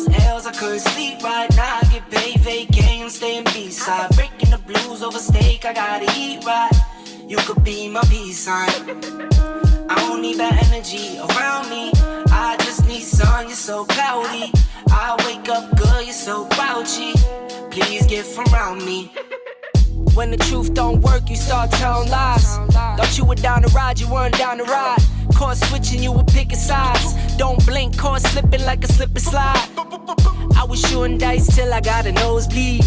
those L's, I couldn't sleep right now. I get paid, vacay, I'm staying B-side. Breaking the blues over steak, I gotta eat right. You could be my peace sign. I don't need that energy around me. I just need sun, you're so cloudy. I wake up good, you're so grouchy. Please get from around me. When the truth don't work, you start telling lies. Thought you were down to ride, you weren't down to ride. Caught switching, you were picking sides. Don't blink, caught slipping like a slip and slide. I was shooting dice till I got a nosebleed.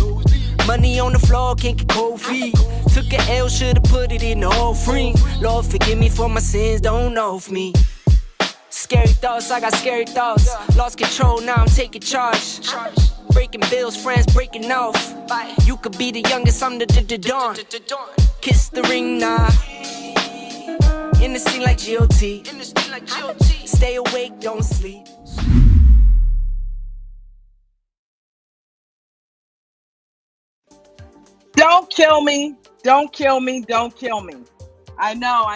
Money on the floor, can't get cold feet. Took an L, should've put it in the whole frame. Lord, forgive me for my sins, don't know of me. Scary thoughts, I got scary thoughts. Lost control, now I'm taking charge. Breaking bills, friends breaking off. You could be the youngest, I'm the dawn. Kiss the ring, nah. In the scene like GOT. Stay awake, don't sleep. Don't kill me. Don't kill me. Don't kill me. I know.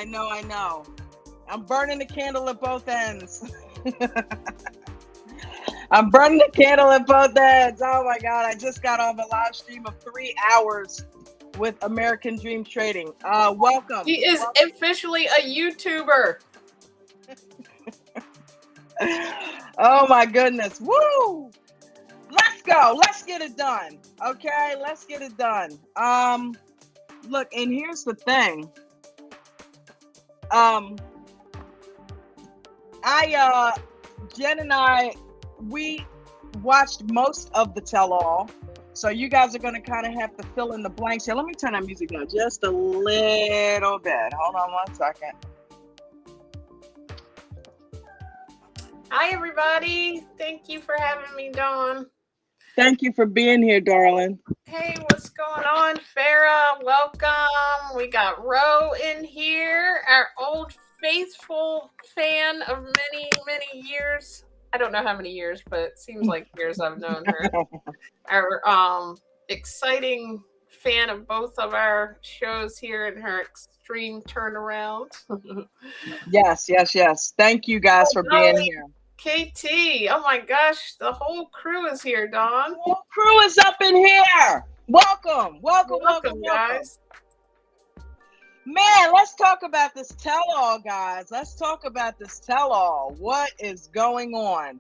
I'm burning the candle at both ends. I'm burning the candle at both ends. Oh my God. I just got off a live stream of 3 hours with American Dream Trading. Welcome. He is officially a YouTuber. Oh my goodness. Woo! Let's go. Let's get it done. Okay, let's get it done. Look, and here's the thing. Jen and I, we watched most of the tell-all. So you guys are going to kind of have to fill in the blanks here. Let me turn that music down just a little bit. Hold on one second. Hi, everybody. Thank you for having me, Dawn. Thank you for being here, darling. Hey, what's going on, Farah? Welcome. We got Ro in here, our old faithful fan of many, many years. I don't know how many years, but it seems like years I've known her. Our exciting fan of both of our shows here and her extreme turnaround. Yes. Thank you guys for being here. KT, oh my gosh, the whole crew is here, Dawn. The whole crew is up in here. Welcome, guys. Man, let's talk about this tell-all, guys. Let's talk about this tell-all. What is going on?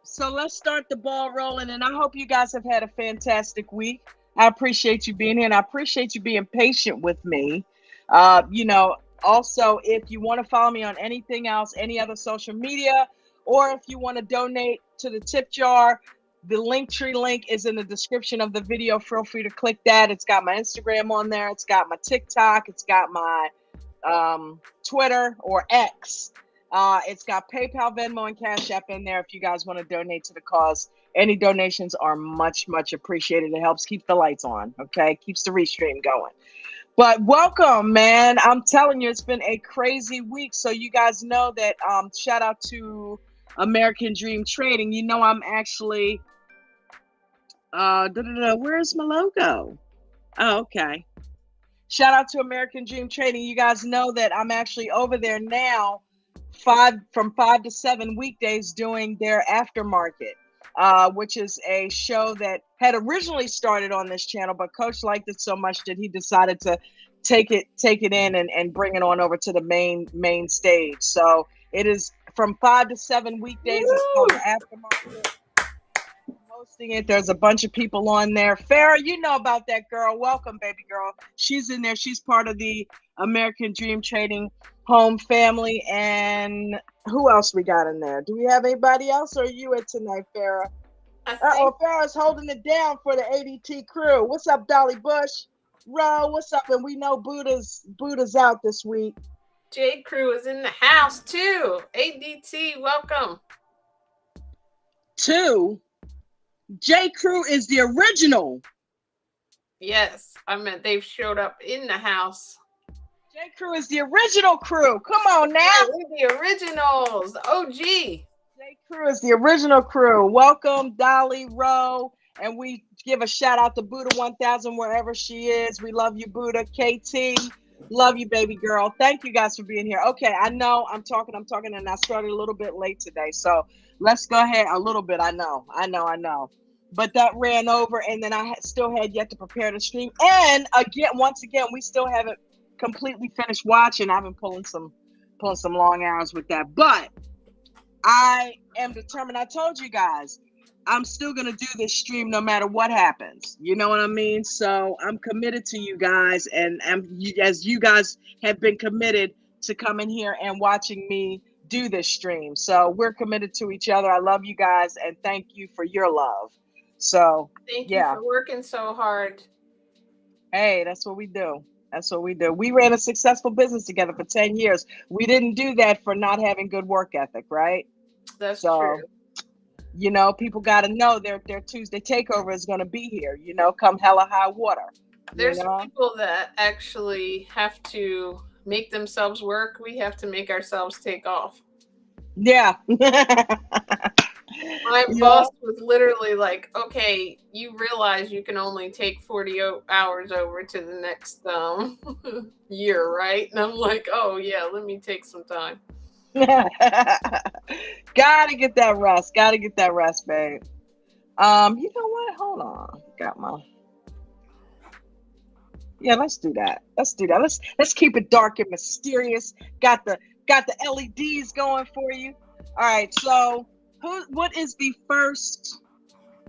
So let's start the ball rolling, and I hope you guys have had a fantastic week. I appreciate you being here, and I appreciate you being patient with me. Also, if you want to follow me on anything else, any other social media, or if you want to donate to the tip jar, the Linktree link is in the description of the video. Feel free to click that. It's got my Instagram on there. It's got my TikTok. It's got my Twitter or X. It's got PayPal, Venmo, and Cash App in there if you guys want to donate to the cause. Any donations are much, much appreciated. It helps keep the lights on, okay? Keeps the restream going. But welcome, man. I'm telling you, it's been a crazy week. So you guys know that, shout out to American Dream Trading. You know, I'm actually, where's my logo? Oh, okay. Shout out to American Dream Trading. You guys know that I'm actually over there now, from 5 to 7 weekdays doing their aftermarket. Which is a show that had originally started on this channel, but Coach liked it so much that he decided to take it in and bring it on over to the main stage. So it is from 5 to 7 weekdays. It's called the Aftermarket. Hosting it. There's a bunch of people on there. Farah, you know about that girl. Welcome, baby girl. She's in there. She's part of the American Dream Trading home family. And who else we got in there? Do we have anybody else, or are you it tonight, Farah? Farah's holding it down for the ADT crew. What's up, Dolly Bush? Ro, what's up? And we know Buddha's out this week. Jade Crew is in the house too. ADT, welcome. 2. J Crew is the original. Yes, I meant they've showed up in the house. J Crew is the original crew. Come on now. We're the originals, the OG. J Crew is the original crew. Welcome, Dolly, Ro, and we give a shout out to Buddha 1000 wherever she is. We love you, Buddha. KT, Love you, baby girl. Thank you guys for being here. Okay, I know I'm talking, and I started a little bit late today. So let's go ahead a little bit. I know. But that ran over, and then still had yet to prepare the stream. And again, once again, we still haven't completely finished watching. I've been pulling some long hours with that. But I am determined. I told you guys, I'm still going to do this stream no matter what happens. You know what I mean? So I'm committed to you guys. And as you guys have been committed to coming here and watching me do this stream. So we're committed to each other. I love you guys. And thank you for your love. So, Thank you yeah. for working so hard. Hey, that's what we do. That's what we do. We ran a successful business together for 10 years. We didn't do that for not having good work ethic, right? That's So, true. you know, people got to know their Tuesday takeover is going to be here, you know, come hella high water. There's people that actually have to make themselves work. We have to make ourselves take off. Yeah. My boss was literally like, okay, you realize you can only take 40 hours over to the next year, right? And I'm like, oh, yeah, let me take some time. Gotta get that rest. Gotta get that rest, babe. You know what? Hold on. Let's do that. Let's keep it dark and mysterious. Got the LEDs going for you. All right, so what is the first?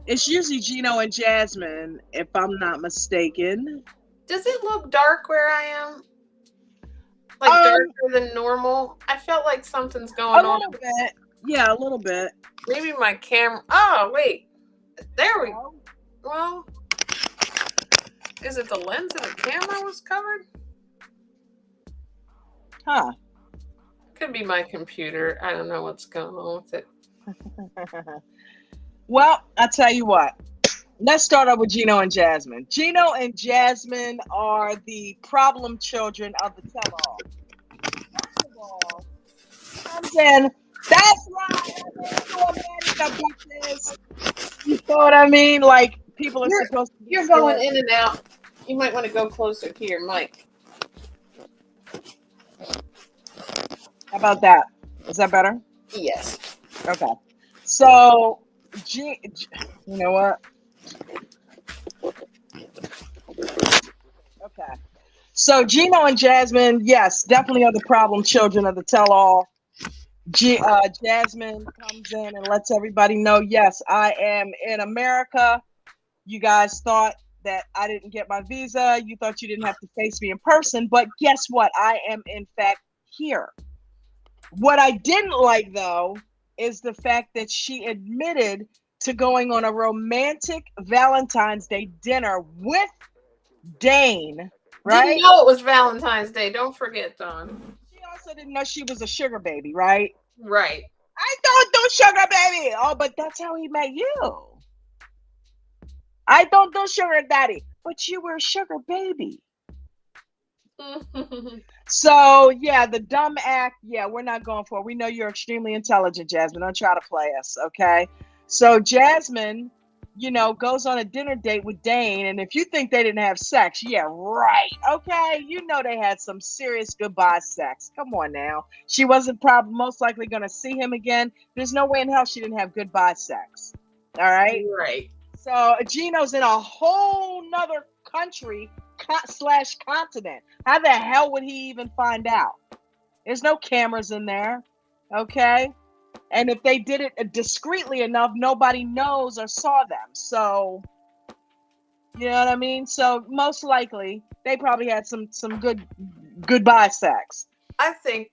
It's usually Gino and Jasmine, if I'm not mistaken. Does it look dark where I am? Like darker than normal? I felt like something's going on. A little bit. Yeah, a little bit. Maybe my camera. Oh, wait. There we go. Well, is it the lens of the camera was covered? Huh. Could be my computer. I don't know what's going on with it. Well, I'll tell you what. Let's start off with Gino and Jasmine. Gino and Jasmine are the problem children of the tell-all. First of all, comes in. That's right. America, bitches. You know what I mean? Like people are supposed to. You're going in and out. You might want to go closer to your mic. How about that? Is that better? Yes. Okay. So, you know what? Okay. So Gino and Jasmine, yes, definitely are the problem children of the tell-all. Jasmine comes in and lets everybody know, yes, I am in America. You guys thought that I didn't get my visa. You thought you didn't have to face me in person. But guess what? I am, in fact, here. What I didn't like, though, is the fact that she admitted to going on a romantic Valentine's Day dinner with Dane, right? Didn't know it was Valentine's Day. Don't forget, Dawn. She also didn't know she was a sugar baby, right? Right. I don't do sugar baby. Oh, but that's how he met you. I don't do sugar daddy, but you were a sugar baby. So, yeah, the dumb act, yeah, we're not going for it. We know you're extremely intelligent, Jasmine. Don't try to play us, okay? So Jasmine, you know, goes on a dinner date with Dane, and if you think they didn't have sex, yeah, right, okay? You know they had some serious goodbye sex. Come on now. She wasn't probably most likely going to see him again. There's no way in hell she didn't have goodbye sex, all right? Right. So Gino's in a whole nother country / continent. How the hell would he even find out? There's no cameras in there, okay? And if they did it discreetly enough, nobody knows or saw them. So, you know what I mean? So most likely they probably had some good goodbye sex. I think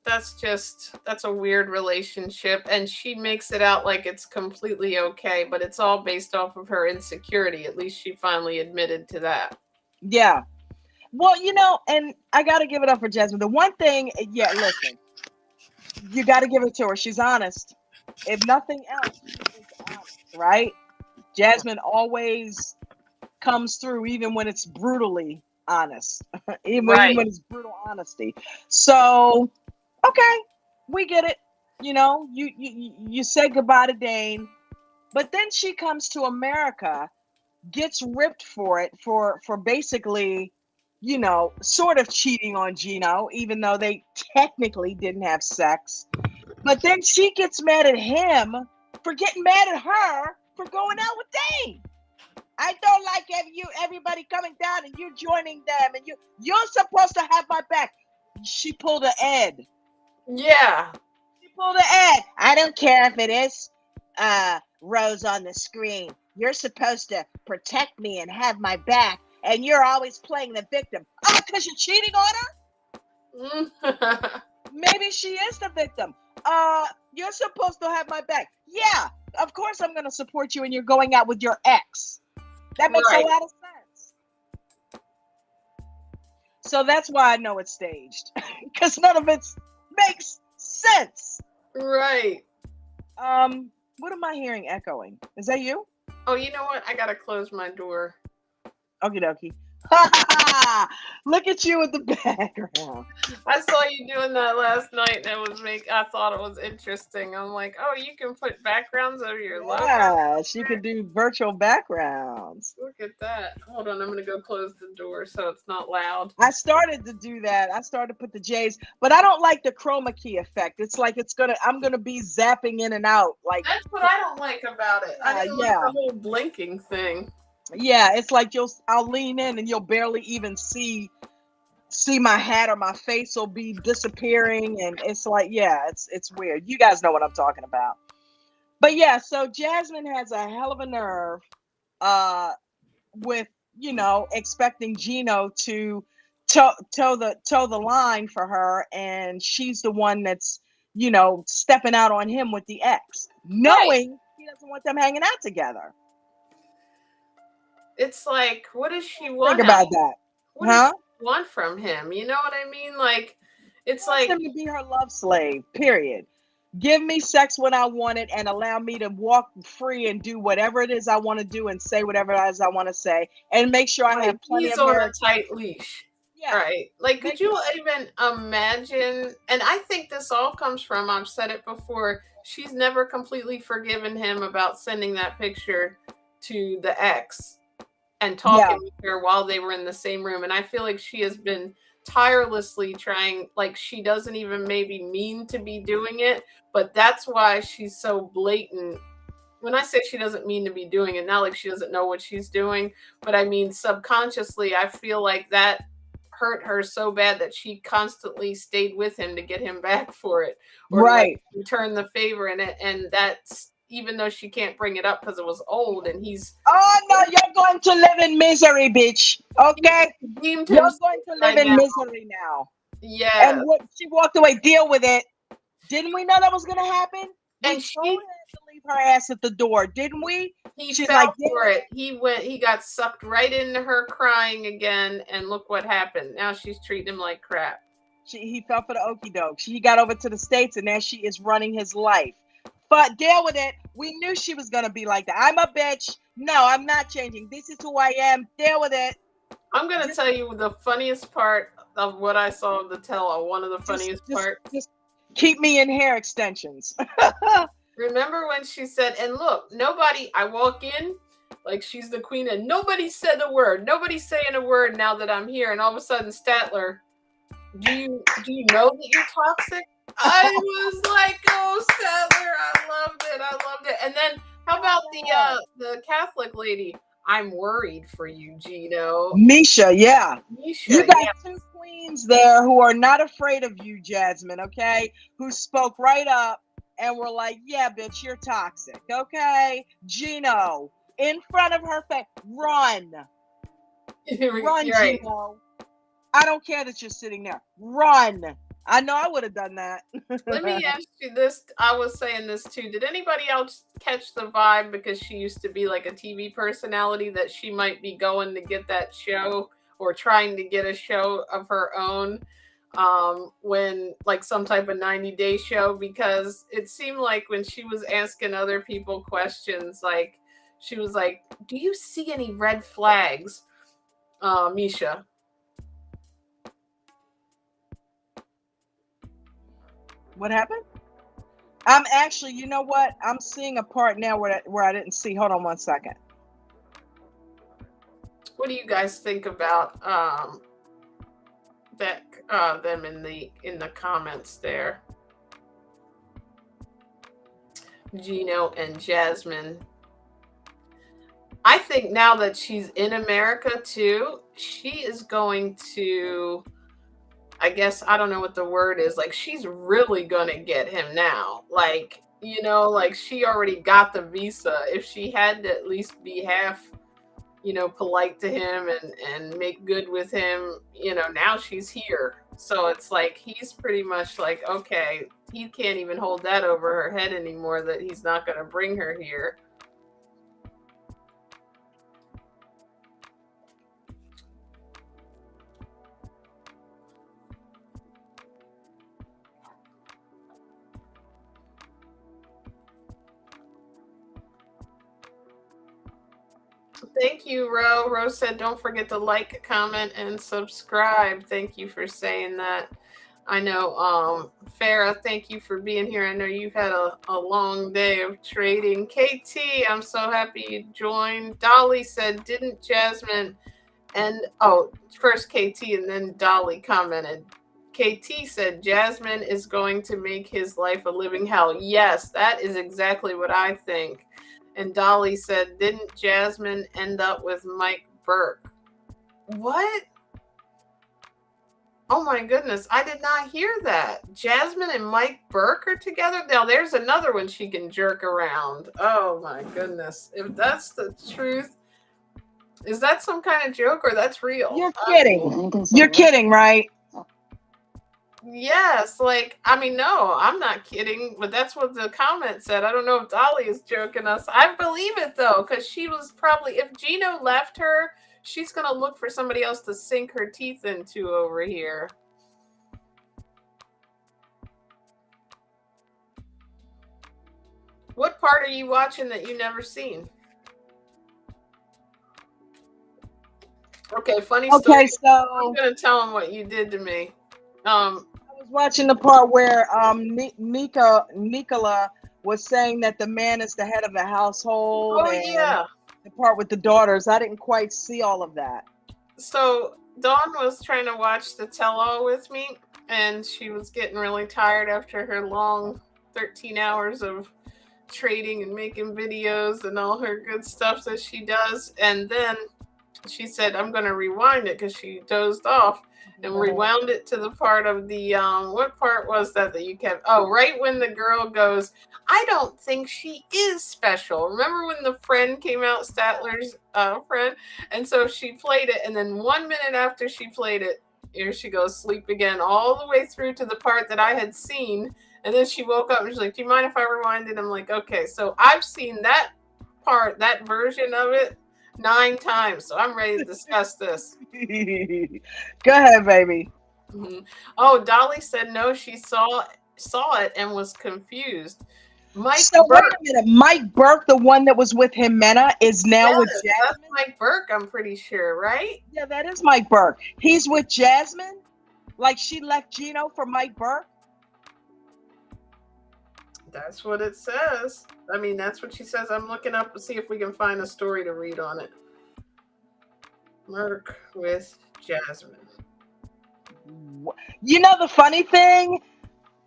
that's a weird relationship, and she makes it out like it's completely okay, but it's all based off of her insecurity. At least she finally admitted to that. Yeah. Well, you know, and I got to give it up for Jasmine. The one thing, yeah, listen, you got to give it to her. She's honest. If nothing else, she's honest, right? Jasmine always comes through, even when it's brutally honest, even when it's brutal honesty. So, okay, we get it. You know, you say goodbye to Dane, but then she comes to America, gets ripped for it for basically sort of cheating on Gino, even though they technically didn't have sex. But then she gets mad at him for getting mad at her for going out with Dane. I don't like everybody coming down and you joining them, and you're supposed to have my back. She pulled an Ed. Yeah. She pulled an Ed. I don't care if it is Rose on the screen. You're supposed to protect me and have my back, and you're always playing the victim. Oh, because you're cheating on her? Maybe she is the victim. You're supposed to have my back. Yeah, of course I'm going to support you, and you're going out with your ex. That makes a lot of sense. So that's why I know it's staged, because none of it makes sense. Right. What am I hearing echoing? Is that you? Oh, you know what? I gotta close my door. Okie dokie. Look at you with the background. I saw you doing that last night, and I thought it was interesting. I'm like, oh, you can put backgrounds over your logo. Yeah, she could do virtual backgrounds. Look at that. Hold on, I'm gonna go close the door so it's not loud. I started to do that. I started to put the J's, but I don't like the chroma key effect. It's like I'm gonna be zapping in and out. Like that's what I don't like about it. I didn't like the whole blinking thing. Yeah, it's like I'll lean in and you'll barely even see my hat, or my face will be disappearing, and it's like, yeah, it's weird. You guys know what I'm talking about. But yeah, so Jasmine has a hell of a nerve with expecting Gino to toe the line for her, and she's the one that's stepping out on him with the ex, knowing he doesn't want them hanging out together. It's like, what does she want? Think about that. What does she want from him? You know what I mean? Like, it's like him to be her love slave. Period. Give me sex when I want it, and allow me to walk free and do whatever it is I want to do, and say whatever it is I want to say, and make sure I have plenty of on a tight leash. Yeah. Right. Like, could you even imagine? And I think this all comes from, I've said it before, she's never completely forgiven him about sending that picture to the ex and talking with her while they were in the same room. And I feel like she has been tirelessly trying, like, she doesn't even maybe mean to be doing it, but that's why she's so blatant. When I say she doesn't mean to be doing it, not like she doesn't know what she's doing, but I mean subconsciously, I feel like that hurt her so bad that she constantly stayed with him to get him back for it, or like return the favor in it. And that's, even though she can't bring it up because it was old, and he's, oh no, you're going to live in misery, bitch. Okay, you're going to live in misery now. Yeah. And what, she walked away. Deal with it. Didn't we know that was going to happen? And she had to leave her ass at the door, didn't we? She's fell for it. He got sucked right into her crying again, and look what happened. Now she's treating him like crap. He fell for the okie doke. She got over to the States, and now she is running his life. But deal with it. We knew she was going to be like that. I'm a bitch. No, I'm not changing. This is who I am. Deal with it. I'm going to tell you the funniest part of what I saw of the tell-all. One of the funniest parts. Just keep me in hair extensions. Remember when she said, and look, nobody, I walk in like she's the queen, and nobody said a word. Nobody's saying a word now that I'm here. And all of a sudden, Statler, do you know that you're toxic? I was like, oh, Statler, I loved it. And then how about the Catholic lady? I'm worried for you, Gino. Misha, yeah. You got two queens there who are not afraid of you, Jasmine, okay? Who spoke right up and were like, yeah, bitch, you're toxic, okay? Gino, in front of her face, run. Run, Gino. I don't care that you're sitting there. Run. I know I would have done that. Let me ask you this. I was saying this too. Did anybody else catch the vibe, because she used to be like a TV personality, that she might be going to get that show, or trying to get a show of her own, when like some type of 90-day show? Because it seemed like when she was asking other people questions, like she was like, do you see any red flags, Misha? What happened? I'm actually, you know what? I'm seeing a part now where I didn't see. Hold on one second. What do you guys think about that them in the comments there. Gino and Jasmine. I think now that she's in America too, she is going to, I guess, I don't know what the word is, like she's really gonna get him now. Like, like she already got the visa. If she had to at least be half, polite to him and make good with him, now she's here. So it's like he's pretty much like, okay, he can't even hold that over her head anymore that he's not gonna bring her here. Thank you, Ro. Ro said, don't forget to like, comment, and subscribe. Thank you for saying that. I know, Farah, thank you for being here. I know you've had a long day of trading. KT, I'm so happy you joined. Dolly said, didn't Jasmine first KT and then Dolly commented. KT said, Jasmine is going to make his life a living hell. Yes, that is exactly what I think. And Dolly said, didn't Jasmine end up with Mike Burke? What? Oh my goodness, I did not hear that. Jasmine and Mike Burke are together? Now there's another one she can jerk around. Oh my goodness. If that's the truth, is that some kind of joke or that's real? You're kidding. You're kidding, right? Yes, like, I mean, no, I'm not kidding, but that's what the comment said. I don't know if Dolly is joking us. I believe it though, because she was probably, if Gino left her, she's going to look for somebody else to sink her teeth into over here. What part are you watching that you never seen? Okay, funny story. Okay, so I'm going to tell him what you did to me. I was watching the part where Nicola was saying that the man is the head of the household. Oh, and yeah. The part with the daughters. I didn't quite see all of that. So Dawn was trying to watch the tell-all with me, and she was getting really tired after her long 13 hours of trading and making videos and all her good stuff that she does. And then she said, I'm going to rewind it because she dozed off and rewound it to the part of the, what part was that you kept? Oh, right when the girl goes, I don't think she is special. Remember when the friend came out, Statler's friend? And so she played it. And then 1 minute after she played it, here she goes, sleep again, all the way through to the part that I had seen. And then she woke up and she's like, do you mind if I rewind it? I'm like, okay. So I've seen that part, that version of it 9 times. So I'm ready to discuss this. Go ahead, baby. Mm-hmm. Oh, Dolly said no, she saw it and was confused. Mike So Burke, wait a minute. Mike Burke, the one that was with Jimena, is now with yes, Jasmine? that's Mike Burke, I'm pretty sure, right? Yeah, that is Mike Burke. He's with Jasmine? Like she left Gino for Mike Burke? That's what it says. I mean, that's what she says. I'm looking up to see if we can find a story to read on it. Burke with Jasmine. You know the funny thing?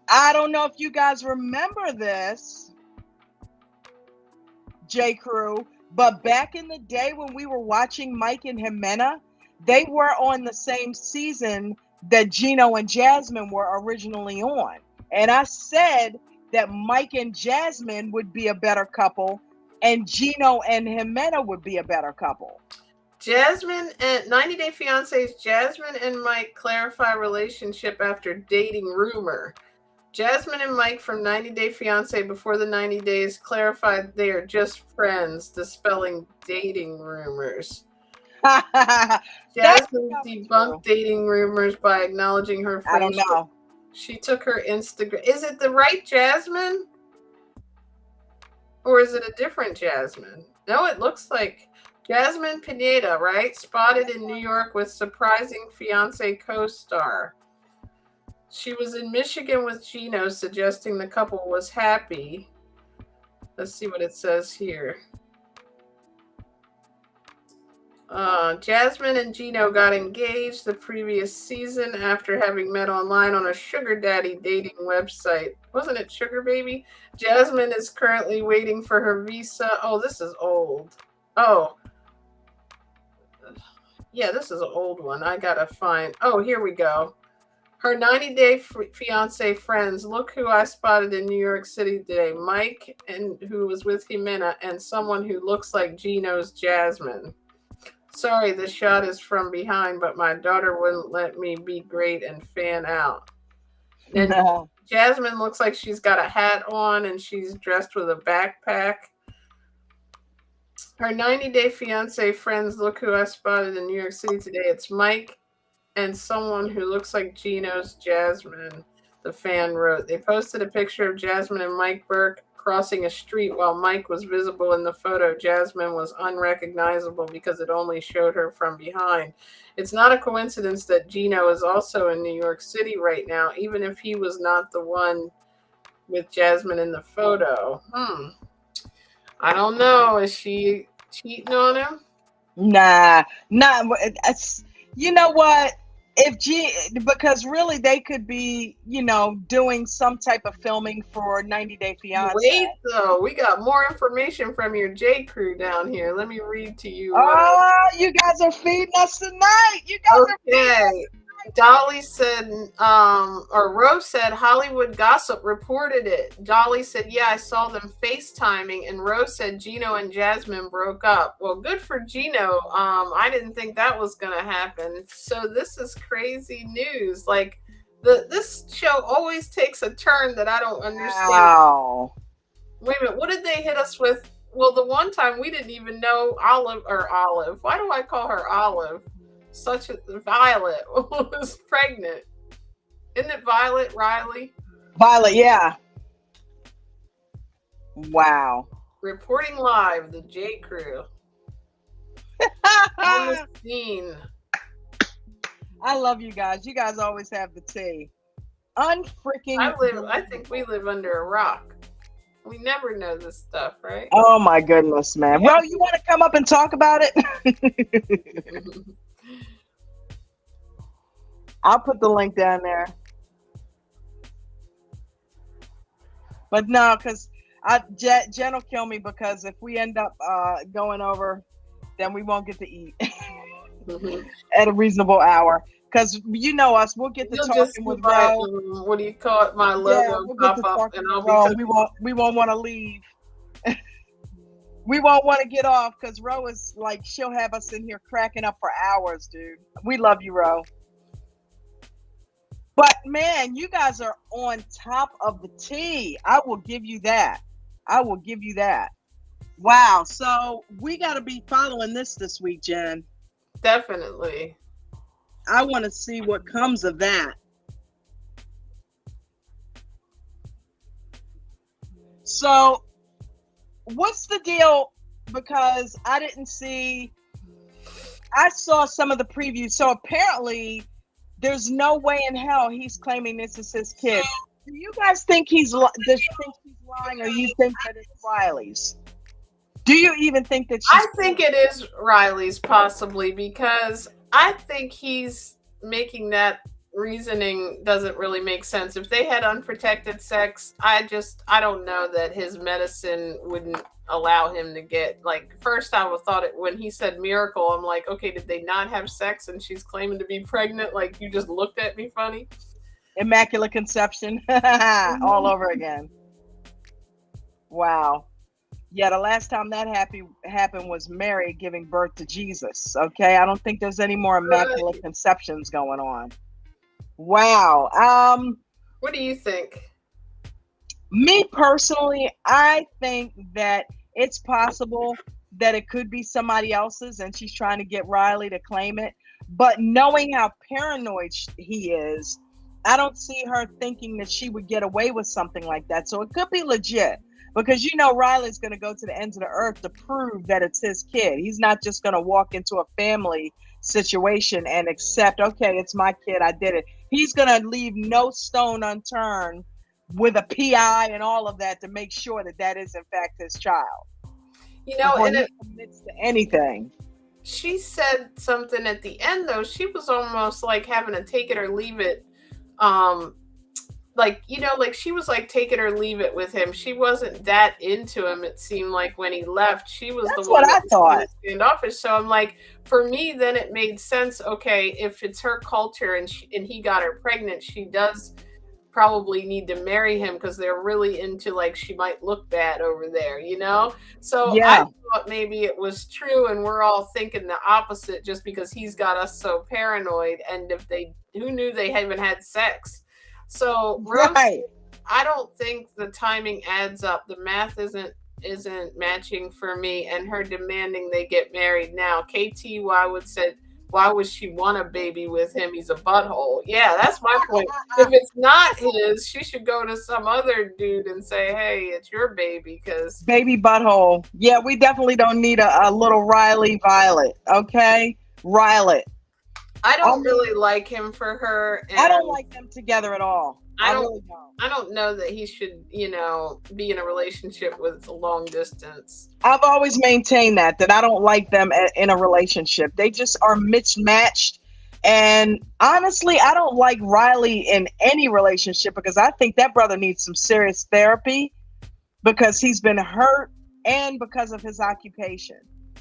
I don't know if you guys remember this, J. Crew, but back in the day when we were watching Mike and Jimena, they were on the same season that Gino and Jasmine were originally on. And I said that Mike and Jasmine would be a better couple and Gino and Jimena would be a better couple. Jasmine and 90 Day Fiancé's Jasmine and Mike clarify relationship after dating rumor. Jasmine and Mike from 90 Day Fiancé before the 90 days clarified they are just friends, dispelling dating rumors. Jasmine debunked dating rumors by acknowledging her friendship. I don't know. She took her Instagram. Is it the right Jasmine? Or is it a different Jasmine? No, it looks like Jasmine Pineda, right? Spotted in New York with surprising fiancé co-star. She was in Michigan with Gino, suggesting the couple was happy. Let's see what it says here. Jasmine and Gino got engaged the previous season after having met online on a sugar daddy dating website. Wasn't it Sugar Baby? Jasmine is currently waiting for her visa. Oh, this is old. Oh, yeah, this is an old one. I gotta find. Oh, here we go. Her 90-day fiance friends. Look who I spotted in New York City today. Mike, and who was with Jimena, and someone who looks like Gino's Jasmine. Sorry, the shot is from behind, but my daughter wouldn't let me be great and fan out. And No. Jasmine looks like she's got a hat on and she's dressed with a backpack. Her 90-day fiance friends. Look who I spotted in New York City today. It's Mike and someone who looks like Gino's Jasmine, the fan wrote. They posted a picture of Jasmine and Mike Burke crossing a street while Mike was visible in the photo. Jasmine was unrecognizable because it only showed her from behind. It's not a coincidence that Gino is also in New York City right now, even if he was not the one with Jasmine in the photo. I don't know. Is she cheating on him? Nah. You know what? Because really they could be, doing some type of filming for 90 Day Fiance. Wait, though, we got more information from your J crew down here. Let me read to you. You guys are feeding us tonight. You guys are feeding us tonight. Dolly said, or Rose said, Hollywood Gossip reported it. Dolly said, yeah, I saw them FaceTiming, and Rose said Gino and Jasmine broke up. Well, good for Gino. I didn't think that was going to happen. So this is crazy news. Like, this show always takes a turn that I don't understand. Wow. Wait a minute, what did they hit us with? Well, the one time we didn't even know Olive. Why do I call her Olive? Violet was pregnant. Isn't it Violet Riley? Violet, yeah. Wow. Reporting live, the J Crew. On the scene. I love you guys. You guys always have the tea. Unfreaking. I think we live under a rock. We never know this stuff, right? Oh my goodness, man. Well, you want to come up and talk about it? I'll put the link down there. But no, because Jen will kill me, because if we end up going over, then we won't get to eat at a reasonable hour. Because you know us, we'll get to talking with Ro. What do you call it? My logo we'll pop up, and I'll be. We won't want to leave. We won't want to get off, because Ro is like, she'll have us in here cracking up for hours, dude. We love you, Ro. But man, you guys are on top of the tea. I will give you that. Wow. So we got to be following this week, Jen. Definitely. I want to see what comes of that. So what's the deal? Because I saw some of the previews. So apparently there's no way in hell he's claiming this is his kid. Do you guys think he's lying, or you think that it's Riley's? Do you even think that I think it is Riley's, possibly, because I think he's making that reasoning doesn't really make sense. If they had unprotected sex, I don't know that his medicine wouldn't allow him to get, like, first I thought it when he said miracle, I'm like, okay, did they not have sex and she's claiming to be pregnant? Like, you just looked at me funny. Immaculate conception all over again. Wow. Yeah, the last time that happened was Mary giving birth to Jesus. Okay, I don't think there's any more immaculate conceptions going on. Wow. What do you think? Me personally, I think that it's possible that it could be somebody else's and she's trying to get Riley to claim it. But knowing how paranoid he is, I don't see her thinking that she would get away with something like that. So it could be legit, because Riley's going to go to the ends of the earth to prove that it's his kid. He's not just going to walk into a family situation and accept, okay, it's my kid, I did it. He's going to leave no stone unturned with a PI and all of that to make sure that is in fact his child. And it commits to anything. she said something at the end though. She was almost like having to take it or leave it. Um, like like she was like take it or leave it with him. She wasn't that into him. It seemed like when he left, she was the That's what one that I was kind thought. of standoffish. So I'm like, for me, then it made sense. Okay, if it's her culture and he got her pregnant, she does probably need to marry him because they're really into like she might look bad over there. So I Yeah. thought maybe it was true and we're all thinking the opposite just because he's got us so paranoid. And if they who knew they haven't had sex. So Rose, Right. I don't think the timing adds up. The math isn't matching for me, and her demanding they get married now. KTY would said, why would she want a baby with him? He's a butthole. Yeah, that's my point. If it's not his, she should go to some other dude and say, hey, it's your baby, because Baby butthole. Yeah, we definitely don't need a little Riley Violet. Okay? Riley. I I don't mean, really like him for her, I don't and like them together at all. I I don't really don't. I don't know that he should, be in a relationship with a long distance. I've always maintained that I don't like them in a relationship. They just are mismatched. And honestly, I don't like Riley in any relationship because I think that brother needs some serious therapy because he's been hurt and because of his occupation.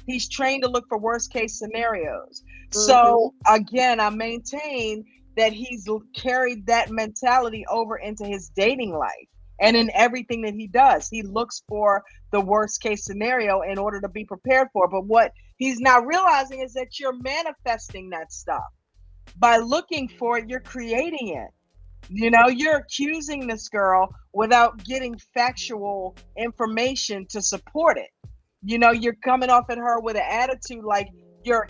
He's trained to look for worst case scenarios. Hmm. So again, I maintain that he's carried that mentality over into his dating life. And in everything that he does, he looks for the worst case scenario in order to be prepared for. But what he's not realizing is that you're manifesting that stuff. By looking for it, you're creating it. You're accusing this girl without getting factual information to support it. You're coming off at her with an attitude like you're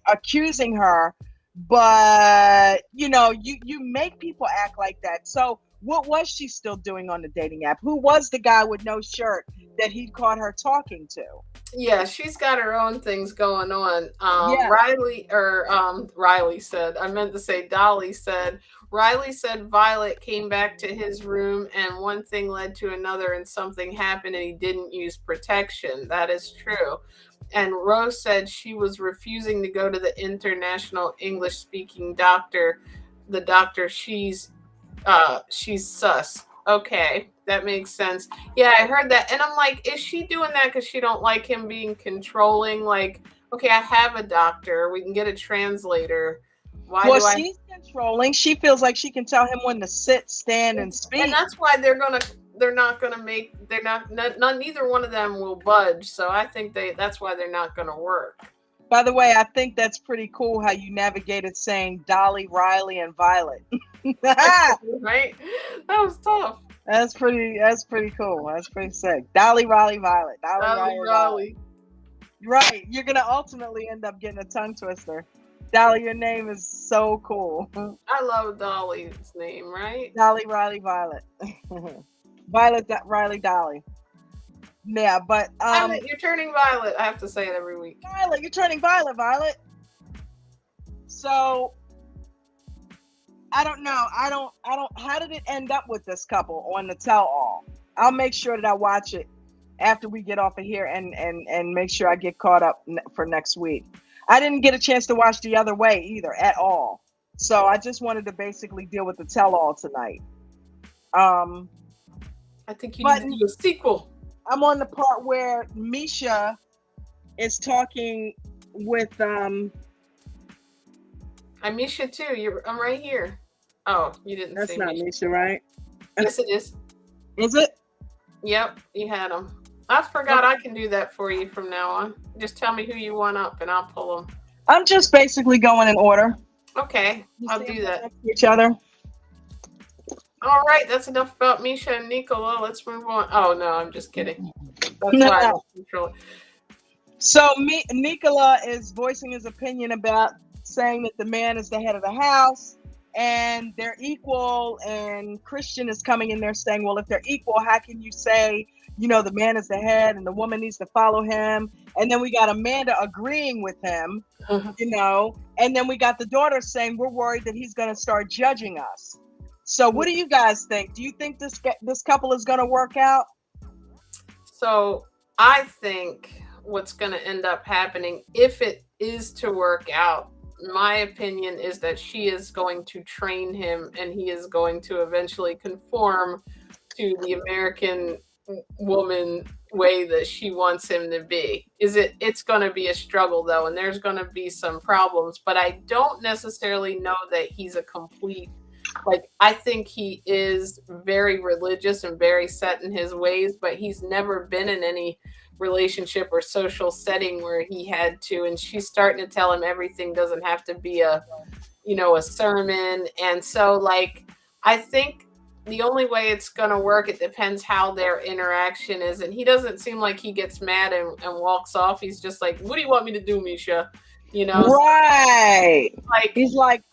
accusing her, but you make people act like that. So what was she still doing on the dating app? Who was the guy with no shirt that he caught her talking to? Yeah, she's got her own things going on. Yeah. Riley said, I meant to say Dolly said, Riley said Violet came back to his room and one thing led to another and something happened and he didn't use protection. That is true. And Rose said she was refusing to go to the international English speaking doctor. The doctor she's sus. Okay, that makes sense. Yeah, I heard that, and I'm like, is she doing that because she don't like him being controlling? Like, okay, I have a doctor. We can get a translator. Why Well, do I? she's controlling. She feels like she can tell him when to sit, stand, and And speak. that's why they're not gonna make. They're not. Neither one of them will budge. So I think that's why they're not gonna work. By the way, I think that's pretty cool how you navigated saying Dolly, Riley, and Violet. Right? That was tough. That's pretty cool. That's pretty sick. Dolly, Riley, Violet. Dolly, Dolly Riley, Violet. Raleigh. Right. You're gonna ultimately end up getting a tongue twister. Dolly, your name is so cool. I love Dolly's name, right? Dolly, Riley, Violet. Violet, Riley, Dolly. Yeah, but Violet, you're turning violet. I have to say it every week. Violet, you're turning violet, Violet. So I don't know. I don't. How did it end up with this couple on the tell all? I'll make sure that I watch it after we get off of here and make sure I get caught up for next week. I didn't get a chance to watch The Other Way either at all. So I just wanted to basically deal with the tell all tonight. Um, I think you but need to do a sequel. I'm on the part where Misha is talking with I miss you too. I'm right here. Oh, you didn't that's say not Misha. Misha, right? Yes, it is. Is it? Yep, you had them. I forgot I can do that for you from now on. Just tell me who you want up and I'll pull them. I'm just basically going in order. Okay, You I'll see do them that. next to each other. All right, that's enough about Misha and Nicola. Let's move on. Oh, no, I'm just kidding. That's why I don't control it. So Nicola is voicing his opinion about saying that the man is the head of the house and they're equal, and Christian is coming in there saying, well, if they're equal, how can you say, the man is the head and the woman needs to follow him? And then we got Amanda agreeing with him, and then we got the daughter saying, we're worried that he's going to start judging us. So what do you guys think? Do you think this couple is going to work out? So I think what's going to end up happening if it is to work out. My opinion is that she is going to train him and he is going to eventually conform to the American woman way that she wants him to be. It's going to be a struggle though, and there's going to be some problems, but I don't necessarily know that he's a complete, like, I think he is very religious and very set in his ways, but he's never been in any relationship or social setting where he had to, and she's starting to tell him everything doesn't have to be a sermon. And so, like, I think the only way it's going to work, it depends how their interaction is. And he doesn't seem like he gets mad and walks off. He's just like, what do you want me to do, Misha? Right. So, like, he's like,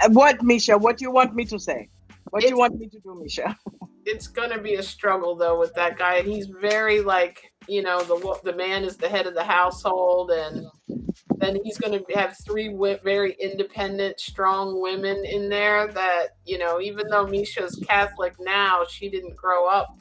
what, Misha? What do you want me to say? What do you want me to do, Misha? It's going to be a struggle though with that guy. And he's very, like, the man is the head of the household, and then he's going to have three very independent, strong women in there that, even though Misha's Catholic now, she didn't grow up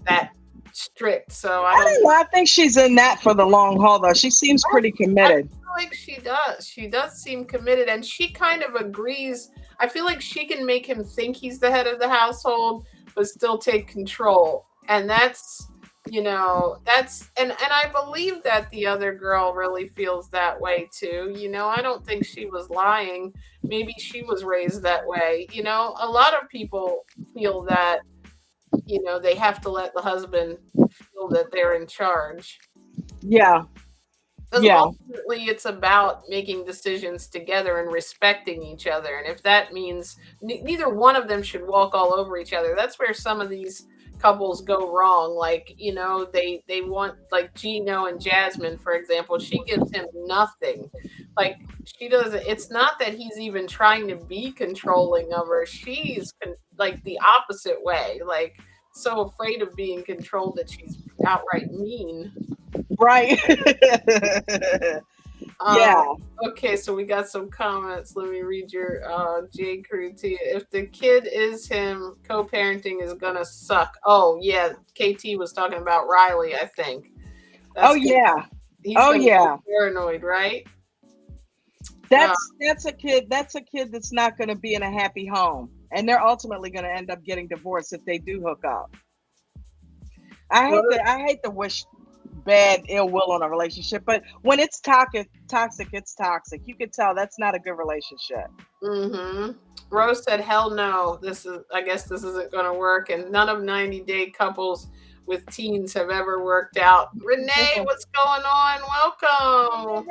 that strict. So I don't know. I think she's in that for the long haul, though. She seems pretty committed. I feel like she does. She does seem committed, and she kind of agrees. I feel like she can make him think he's the head of the household, but still take control. And that's, and I believe that the other girl really feels that way too. I don't think she was lying. Maybe she was raised that way. A lot of people feel that, they have to let the husband feel that they're in charge. Yeah. Yeah. Ultimately, it's about making decisions together and respecting each other. And if that means neither one of them should walk all over each other, that's where some of these couples go wrong. Like, they want, like Gino and Jasmine, for example, she gives him nothing. Like, she doesn't, it's not that he's even trying to be controlling of her. She's like the opposite way, like so afraid of being controlled that she's outright mean. Right. Yeah. Okay, so we got some comments. Let me read your J. Crew to you. If the kid is him, co-parenting is gonna suck. Oh yeah, KT was talking about Riley, I think. He's paranoid, right? That's a kid that's not gonna be in a happy home. And they're ultimately gonna end up getting divorced if they do hook up. I hate to wish bad ill will on a relationship, but when it's toxic, it's toxic. You can tell that's not a good relationship. Rose said, hell no, I guess this isn't going to work, and none of 90-day couples with teens have ever worked out. Renee, what's going on? Welcome.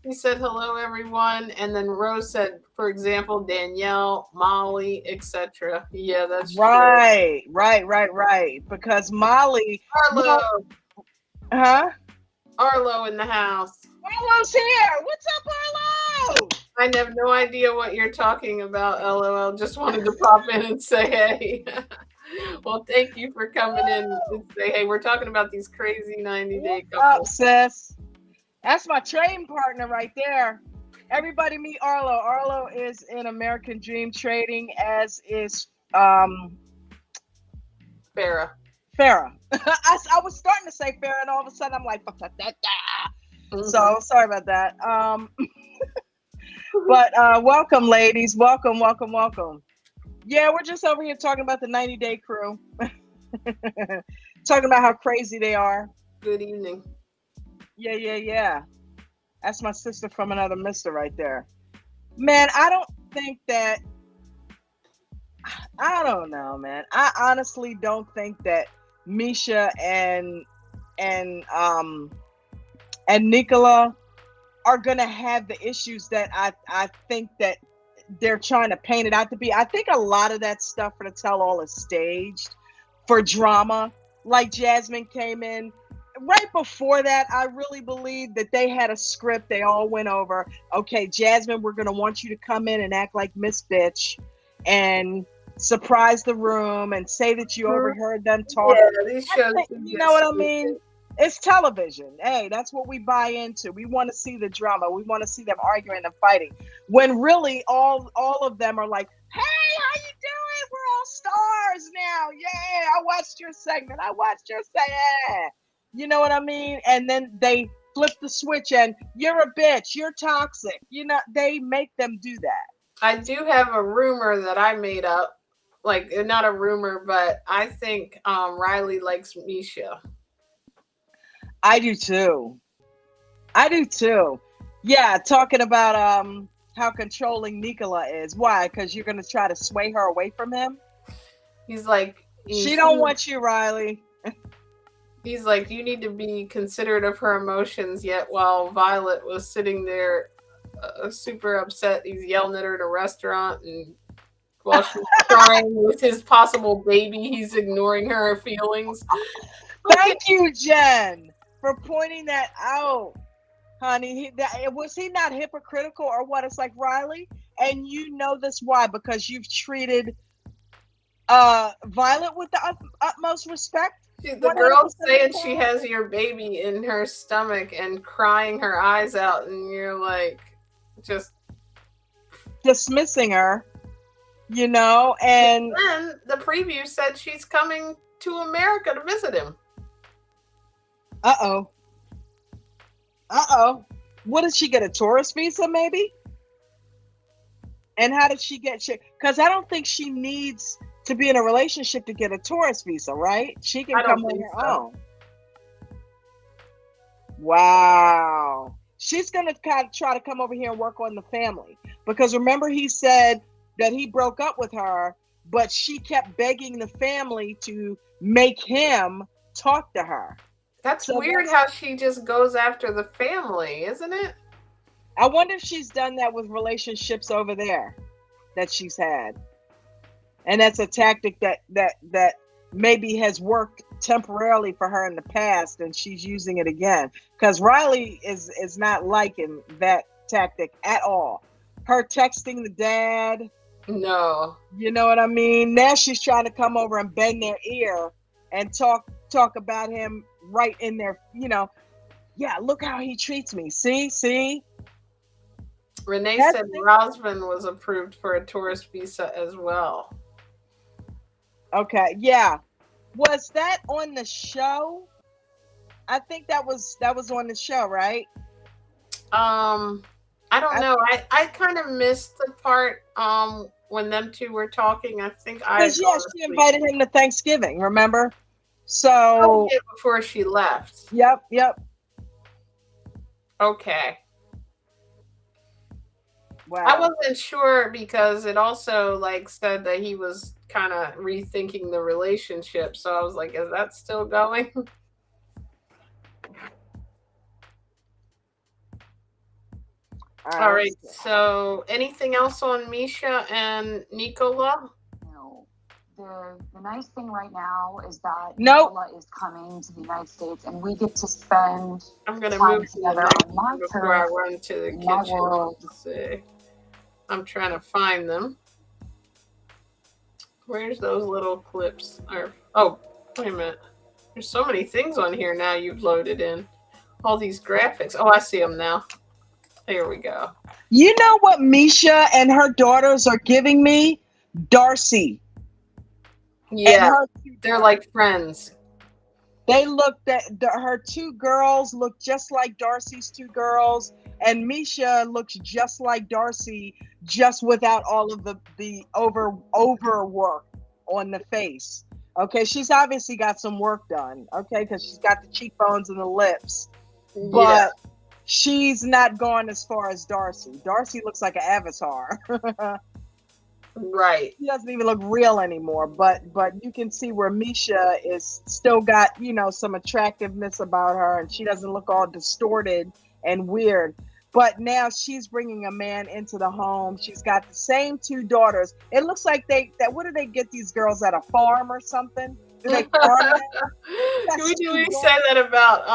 He said, hello, everyone. And then Rose said, for example, Danielle, Molly, etc. Yeah, that's true. Right. Because Molly. Arlo. Huh? Arlo in the house. Arlo's here. What's up, Arlo? I have no idea what you're talking about, LOL. Just wanted to pop in and say hey. Well, thank you for coming in and say hey. We're talking about these crazy 90-day couples. What's up, sis? That's my trading partner right there. Everybody meet Arlo. Arlo is in American Dream Trading, as is Farrah. I was starting to say Farrah, and all of a sudden I'm like, So sorry about that. But welcome, ladies. Welcome. Yeah, we're just over here talking about the 90-day crew. Talking about how crazy they are. Good evening. Yeah. That's my sister from another mister right there. Man, I don't know, man. I honestly don't think that Misha and Nicola are gonna have the issues that I think that they're trying to paint it out to be. I think a lot of that stuff for the tell-all is staged for drama. Like Jasmine came in. Right before that, I really believe that they had a script they all went over. Okay, Jasmine, we're going to want you to come in and act like Miss Bitch and surprise the room and say that you overheard them talk. Yeah, these shows, you know what I mean? It's television. Hey, that's what we buy into. We want to see the drama. We want to see them arguing and fighting. When really all of them are like, hey, how you doing? We're all stars now. Yeah, I watched your segment. You know what I mean? And then they flip the switch and you're a bitch, you're toxic. They make them do that. I do have a rumor that I made up. Like, not a rumor, but I think Riley likes Misha. I do too. I do too. Yeah, talking about how controlling Nicola is. Why? Because you're gonna try to sway her away from him. He's like, she don't want you, Riley. He's like, you need to be considerate of her emotions. Yet while Violet was sitting there super upset, he's yelling at her at a restaurant, and while she's crying with his possible baby, he's ignoring her feelings. Thank you, Jen, for pointing that out, honey. Was he not hypocritical or what? It's like, Riley, and you know this why? Because you've treated Violet with the utmost respect. The girl saying she has your baby in her stomach and crying her eyes out, and you're like, just dismissing her, and then the preview said she's coming to America to visit him. Uh-oh. What did she get, a tourist visa maybe? And how did she get because I don't think she needs to be in a relationship to get a tourist visa, right? She can come on her own. Wow. She's going to kind of try to come over here and work on the family. Because remember, he said that he broke up with her, but she kept begging the family to make him talk to her. That's weird how she just goes after the family, isn't it? I wonder if she's done that with relationships over there that she's had. And that's a tactic that maybe has worked temporarily for her in the past, and she's using it again. Because Riley is not liking that tactic at all. Her texting the dad. No. You know what I mean? Now she's trying to come over and bend their ear and talk about him right in their, yeah, look how he treats me. See? Renee said Rosman was approved for a tourist visa as well. Okay, yeah. Was that on the show? I think that was on the show, right? I don't know. I kind of missed the part when them two were talking. I think she invited him to Thanksgiving, remember? So before she left. Yep. Okay. Wow. I wasn't sure because it also said that he was kind of rethinking the relationship. So I was like, is that still going? All right. So anything else on Misha and Nicola? No. The nice thing right now is that Nicola is coming to the United States, and we get to spend I'm going to time move together on my before I turf, run to the my kitchen. world. Let's see. I'm trying to find them. Where's those little clips? Oh, wait a minute. There's so many things on here now you've loaded in. All these graphics. Oh, I see them now. There we go. You know what Misha and her daughters are giving me? Darcy. Yeah, they're like friends. They look her two girls look just like Darcy's two girls, and Misha looks just like Darcy, just without all of the overwork on the face. Okay, she's obviously got some work done. Okay, because she's got the cheekbones and the lips, but she's not gone as far as Darcy. Darcy looks like an avatar. Right. She doesn't even look real anymore, but you can see where Misha is still got, some attractiveness about her, and she doesn't look all distorted and weird. But now she's bringing a man into the home. She's got the same two daughters. It looks like what do they get these girls at a farm or something? Do they farm? Did we say that about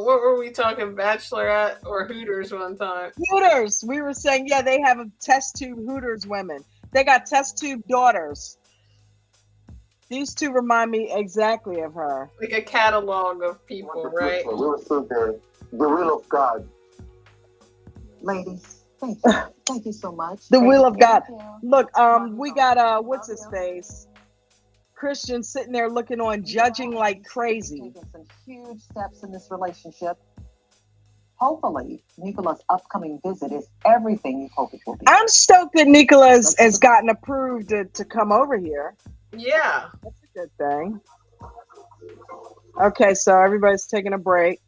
what were we talking, Bachelorette or Hooters one time? Hooters. We were saying, yeah, they have a test tube Hooters women. They got test tube daughters. These two remind me exactly of her. Like a catalog of people, right? We were still the will of God. Ladies, thank you. Thank you so much. The will of God. Look, we got what's his face? Christian's sitting there looking on, judging like crazy. Taking some huge steps in this relationship. Hopefully, Nicola's upcoming visit is everything you hope it will be. I'm stoked that Nicholas has gotten approved to come over here. Yeah. That's a good thing. Okay, so everybody's taking a break.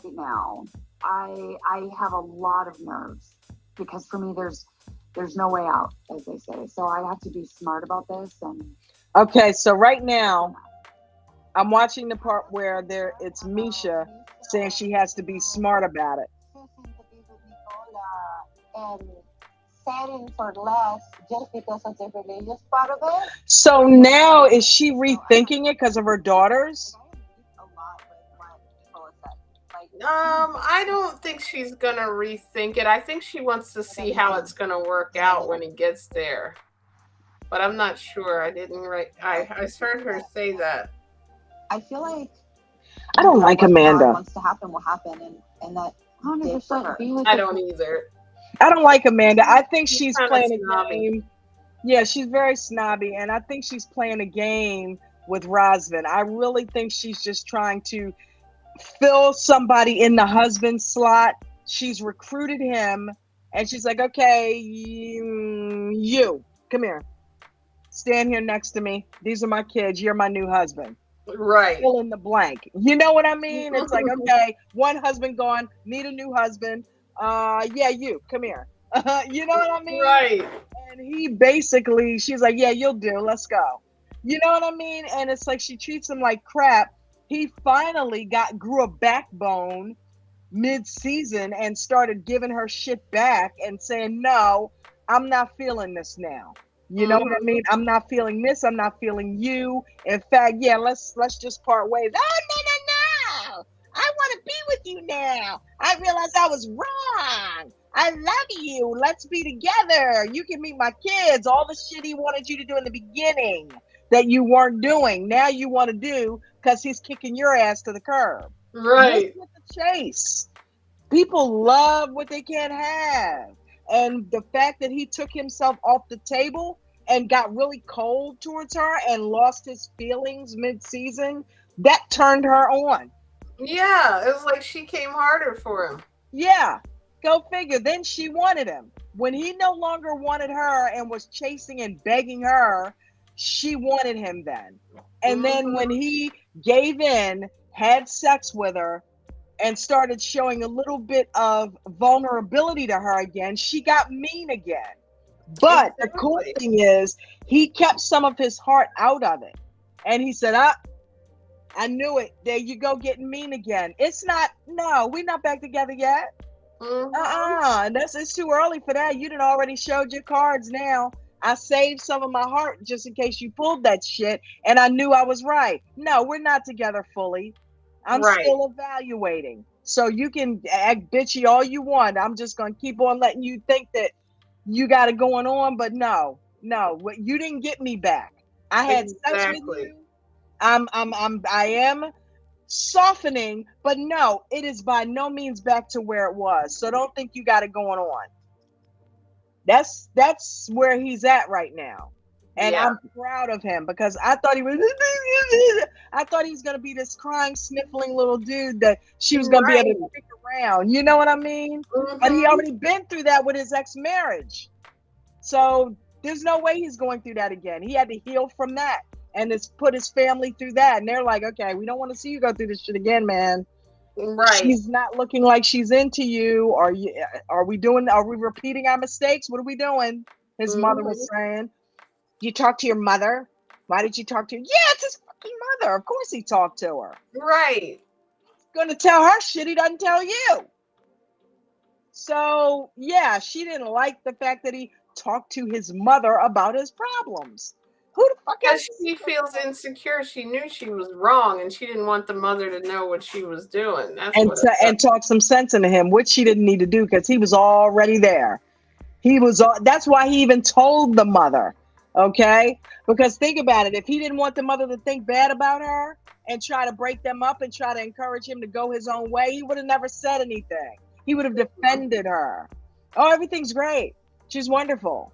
Now, I have a lot of nerves because for me, there's no way out, as they say. So I have to be smart about this. And Okay, so right now, I'm watching the part where it's Misha saying she has to be smart about it. Choosing to be with Nicola and settling for less just because of the religious part of it. So now is she rethinking it because of her daughters? A lot with what Nicola said. Like, I don't think she's gonna rethink it. I think she wants to see how it's gonna work out when he gets there. But I'm not sure. I didn't write. I heard her say that. I feel like I don't like what God Amanda. wants to happen will happen, and that 100% be with I the don't either. I don't like Amanda. I think She's she's kinda playing a snobby. game. Yeah, she's very snobby, and I think she's playing a game with Razvan. I really think she's just trying to fill somebody in the husband slot. She's recruited him, and she's like, okay, you come here. Stand here next to me. These are my kids. You're my new husband. Right. Fill in the blank. You know what I mean? It's like, okay, one husband gone, need a new husband. Yeah, you come here. You know what I mean? Right. And he basically, she's like, yeah, you'll do. Let's go. You know what I mean? And it's like she treats him like crap. He finally grew a backbone mid-season and started giving her shit back and saying, no, I'm not feeling this now. You know what I mean? I'm not feeling this. I'm not feeling you. In fact, yeah, let's just part ways. Oh, no. I want to be with you now. I realized I was wrong. I love you. Let's be together. You can meet my kids. All the shit he wanted you to do in the beginning that you weren't doing. Now you want to do because he's kicking your ass to the curb. Right. With the chase. People love what they can't have. And the fact that he took himself off the table and got really cold towards her and lost his feelings mid-season, that turned her on. Yeah, it was like she came harder for him. Yeah, go figure. Then she wanted him. When he no longer wanted her and was chasing and begging her, she wanted him then. And then when he gave in, had sex with her, and started showing a little bit of vulnerability to her again, she got mean again. But the cool thing is, he kept some of his heart out of it. And he said, I knew it. There you go, getting mean again. It's not, no, we're not back together yet. It's too early for that. You done already showed your cards now. I saved some of my heart just in case you pulled that shit, and I knew I was right. No, we're not together fully. I'm still evaluating. So you can act bitchy all you want. I'm just going to keep on letting you think that you got it going on. But no, you didn't get me back. I had sex with you. I am softening, but no, it is by no means back to where it was. So don't think you got it going on. That's where he's at right now. And I'm proud of him because I thought he was going to be this crying, sniffling little dude that she was going to be able to pick around. You know what I mean? But he already been through that with his ex-marriage. So there's no way he's going through that again. He had to heal from that and it's put his family through that. And they're like, okay, we don't want to see you go through this shit again, man. Right. She's not looking like she's into you. Are we repeating our mistakes? What are we doing? His mother was saying. You talk to your mother? Why did you talk to her? Yeah, it's his fucking mother. Of course he talked to her. Right. He's gonna tell her shit he doesn't tell you. So yeah, she didn't like the fact that he talked to his mother about his problems. Who the fuck Because she feels insecure. She knew she was wrong and she didn't want the mother to know what she was doing. And talk some sense into him, which she didn't need to do because he was already there. That's why he even told the mother. Okay, because think about it. If he didn't want the mother to think bad about her and try to break them up and try to encourage him to go his own way, he would have never said anything. He would have defended her. Oh, everything's great. She's wonderful.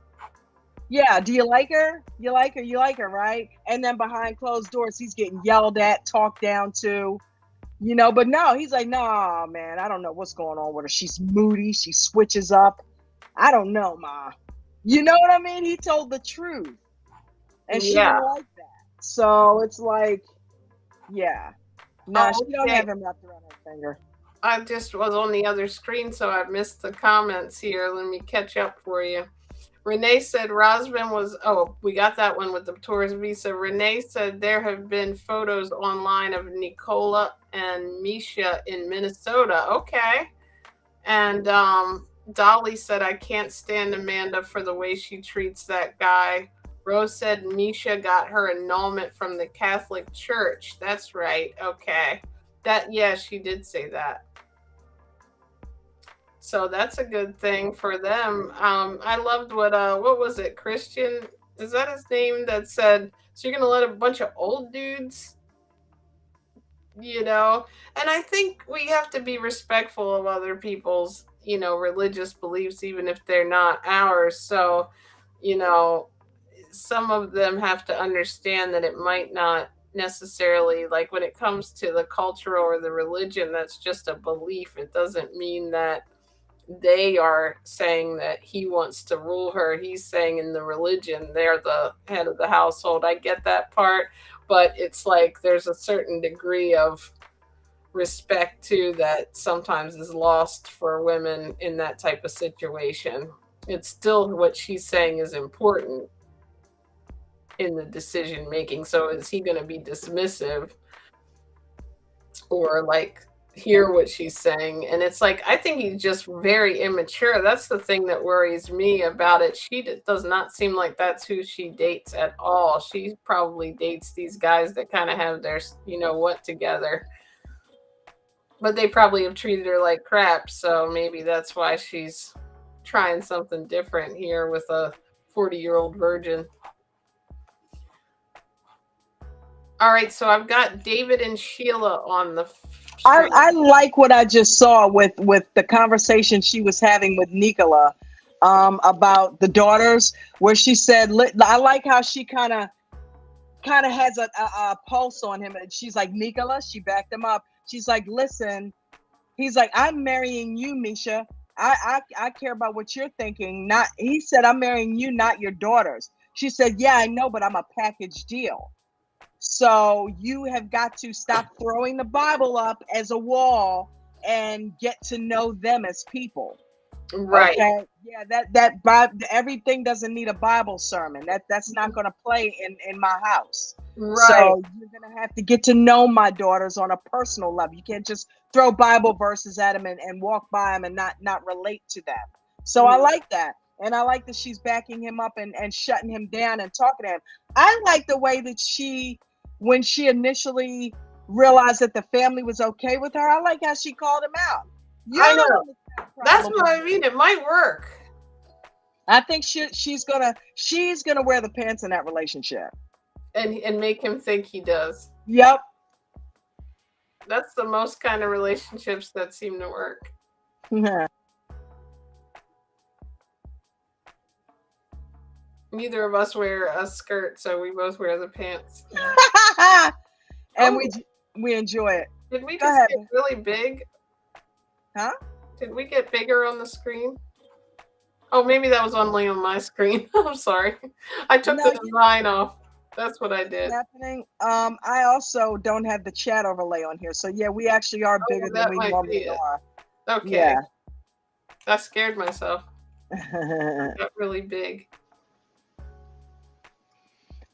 Yeah, do you like her? You like her? You like her, right? And then behind closed doors, he's getting yelled at, talked down to, but no, he's like, nah, man, I don't know what's going on with her. She's moody. She switches up. I don't know, Ma. You know what I mean? He told the truth. And she Yeah. didn't like that. So it's like, yeah. No, Oh, she don't okay. have him wrapped around her finger. I just was on the other screen, so I missed the comments here. Let me catch up for you. Renee said Rosman was, oh, we got that one with the tourist visa. Renee said there have been photos online of Nicola and Misha in Minnesota. Okay. And Dolly said, I can't stand Amanda for the way she treats that guy. Rose said Misha got her annulment from the Catholic Church. That's right. Okay. Yeah, she did say that. So that's a good thing for them. I loved what was it? Christian, is that his name, that said, so you're gonna let a bunch of old dudes, And I think we have to be respectful of other people's, religious beliefs, even if they're not ours. So, some of them have to understand that it might not necessarily, like when it comes to the culture or the religion, that's just a belief. It doesn't mean that they are saying that he wants to rule her. He's saying in the religion, they're the head of the household. I get that part, but it's like there's a certain degree of respect too that sometimes is lost for women in that type of situation. It's still what she's saying is important in the decision making. So is he going to be dismissive or like hear what she's saying? And it's like, I think he's just very immature. That's the thing that worries me about it. She does not seem like that's who she dates at all. She probably dates these guys that kind of have their what together, but they probably have treated her like crap. So maybe that's why she's trying something different here with a 40-year-old virgin. All right, so I've got David and Sheila on the screen. I like what I just saw with the conversation she was having with Nicola about the daughters, where she said, I like how she kind of has a pulse on him, and she's like, Nicola, she backed him up. She's like, listen, he's like, I'm marrying you, Misha. I care about what you're thinking. Not, he said, I'm marrying you, not your daughters. She said, yeah, I know, but I'm a package deal. So you have got to stop throwing the Bible up as a wall and get to know them as people. Right. Okay. Yeah, that Bible, everything doesn't need a Bible sermon. That's not going to play in my house. Right. So you're going to have to get to know my daughters on a personal level. You can't just throw Bible verses at them and walk by them and not relate to them. So I like that. And I like that she's backing him up and shutting him down and talking to him. I like the way that when she initially realized that the family was okay with her, I like how she called him out. I know. That's what I mean. It might work. I think she's gonna wear the pants in that relationship. And make him think he does. Yep. That's the most kind of relationships that seem to work. Yeah. Neither of us wear a skirt, so we both wear the pants. And we enjoy it. Did we just get really big? Huh? Did we get bigger on the screen? Oh, maybe that was only on my screen. I'm sorry. I took the design off. That's what I did. Happening. I also don't have the chat overlay on here, so yeah, we actually are bigger than we normally are. Okay. Yeah. I scared myself. Got really big.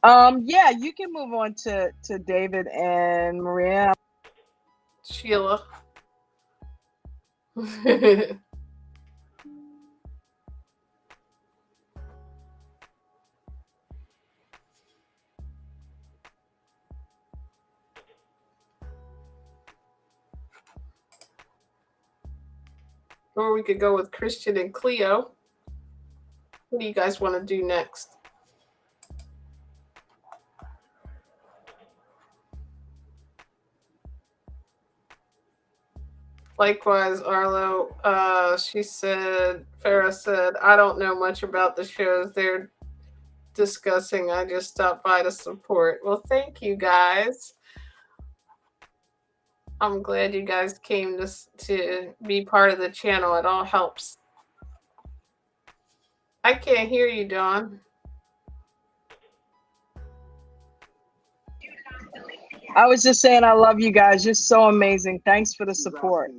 Yeah, you can move on to David and Maria. Sheila. Or we could go with Christian and Cleo. What do you guys want to do next? Likewise, Arlo, Farah said, I don't know much about the shows. discussing. I just stopped by to support. Well, thank you guys. I'm glad you guys came to be part of the channel. It all helps. I can't hear you, Dawn. I was just saying I love you guys. You're so amazing. Thanks for the support.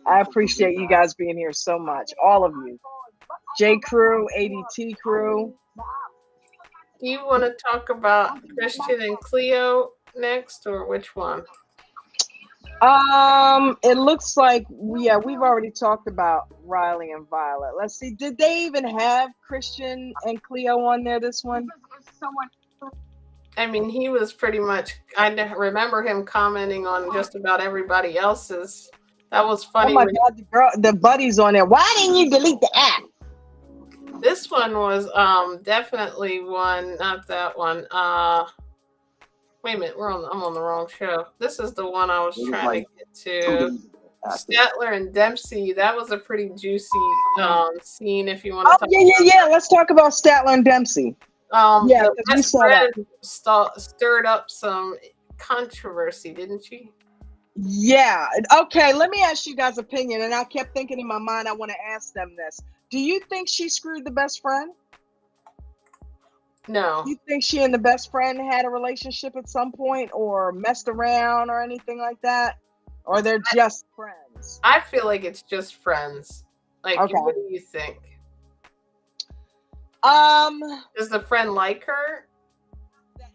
I appreciate you guys being here so much. All of you. J Crew, ADT Crew. Do you want to talk about Christian and Cleo next, or which one? It looks like we've already talked about Riley and Violet. Let's see. Did they even have Christian and Cleo on there this one? I mean, he was pretty much, I remember him commenting on just about everybody else's. That was funny. Oh my God, the buddy's on there. Why didn't you delete the app? This one was definitely one, not that one. Wait a minute, I'm on the wrong show. This is the one I was trying to get to. Statler and Dempsey. That was a pretty juicy scene. If you want to. Oh yeah. Let's talk about Statler and Dempsey. The best friend stirred up some controversy, didn't she? Yeah. Okay. Let me ask you guys' opinion. And I kept thinking in my mind, I want to ask them this. Do you think she screwed the best friend? No. Do you think she and the best friend had a relationship at some point, or messed around, or anything like that? Or they're just friends? I feel like it's just friends. Like, okay. What do you think? Does the friend like her?